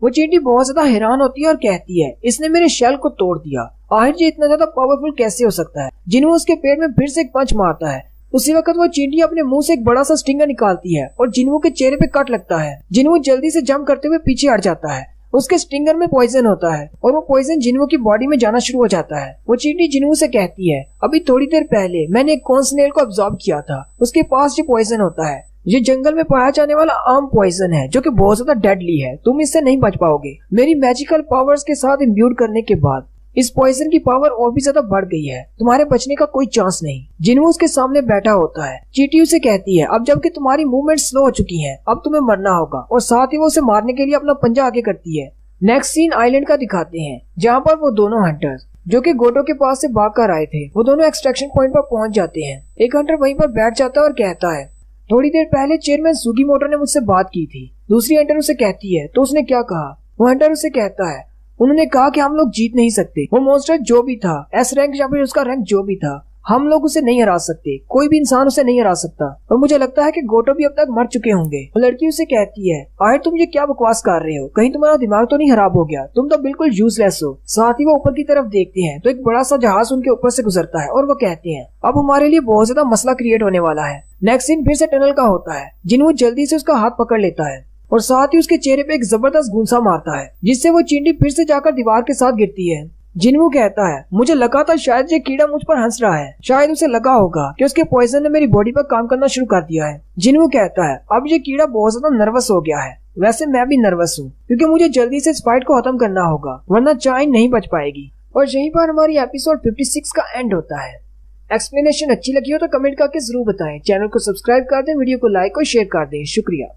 वो चींटी बहुत ज्यादा हैरान होती है और कहती है, इसने मेरे शेल को तोड़ दिया। आखिर ये इतना ज्यादा पावरफुल कैसे हो सकता है? जिन्वू उसके पेट में फिर से एक पंच मारता है। उसी वक्त वो चींटी अपने मुंह से एक बड़ा सा स्टिंगर निकालती है और जिन्वू के चेहरे पे कट लगता है। जिन्वू जल्दी से जंप करते हुए पीछे हट जाता है। उसके स्टिंगर में पॉइजन होता है और वो पॉइजन जिन्वू की बॉडी में जाना शुरू हो जाता है। वो चींटी जिन्वू से कहती है, अभी थोड़ी देर पहले मैंने एक कॉर्न स्नेल को अब्सॉर्ब किया था, उसके पास जो पॉइजन होता है ये जंगल में पाया जाने वाला आम पॉइजन है जो कि बहुत ज्यादा डेडली है। तुम इससे नहीं बच पाओगे। मेरी मैजिकल पावर्स के साथ इम्ब्यूड करने के बाद इस पॉइजन की पावर और भी ज्यादा बढ़ गई है, तुम्हारे बचने का कोई चांस नहीं। जिन्वू उसके सामने बैठा होता है। चींटी उसे कहती है, अब जबकि तुम्हारी मूवमेंट स्लो हो चुकी है, अब तुम्हें मरना होगा। और साथ ही वो उसे मारने के लिए अपना पंजा आगे करती है। नेक्स्ट सीन आइलैंड का दिखाते हैं, जहाँ पर वो दोनों हंटर्स जो कि गोटो के पास से भाग कर आए थे, वो दोनों एक्सट्रैक्शन पॉइंट पर पहुंच जाते हैं। एक हंटर वहीं पर बैठ जाता है और कहता है, थोड़ी देर पहले चेयरमैन सुगीमोटो ने मुझसे बात की थी। दूसरी हंटर उसे कहती है, तो उसने क्या कहा? वो हंटर उसे कहता है, उन्होंने कहा कि हम लोग जीत नहीं सकते। वो मॉन्स्टर जो भी था, एस रैंक या फिर उसका रैंक जो भी था, हम लोग उसे नहीं हरा सकते। कोई भी इंसान उसे नहीं हरा सकता। और मुझे लगता है कि गोटो भी अब तक मर चुके होंगे। लड़की उसे कहती है, आखिर तुम ये क्या बकवास कर रहे हो? कहीं तुम्हारा दिमाग तो नहीं खराब हो गया? तुम तो बिल्कुल यूजलेस हो। साथ ही वो ऊपर की तरफ देखते हैं तो एक बड़ा सा जहाज उनके ऊपर से गुजरता है और वो कहते हैं, अब हमारे लिए बहुत ज्यादा मसला क्रिएट होने वाला है। नेक्स्ट सीन फिर से टनल का होता है। जिन्वू जल्दी से उसका हाथ पकड़ लेता है और साथ ही उसके चेहरे पे एक जबरदस्त गुंसा मारता है, जिससे वो चींटी फिर से जाकर दीवार के साथ गिरती है। जिन्वू कहता है, मुझे लगा था शायद ये कीड़ा मुझ पर हंस रहा है। शायद उसे लगा होगा कि उसके पॉइजन ने मेरी बॉडी पर काम करना शुरू कर दिया है। जिन्वू कहता है, अब ये कीड़ा बहुत ज्यादा नर्वस हो गया है। वैसे मैं भी नर्वस हूँ, क्योंकि मुझे जल्दी से इस फाइट को खत्म करना होगा, वरना चाइन नहीं बच पाएगी। और यहीं पर हमारी एपिसोड 56 का एंड होता है। एक्सप्लेनेशन अच्छी लगी हो तो कमेंट करके जरूर बताएं। चैनल को सब्सक्राइब कर दें, वीडियो को लाइक और शेयर कर दें। शुक्रिया।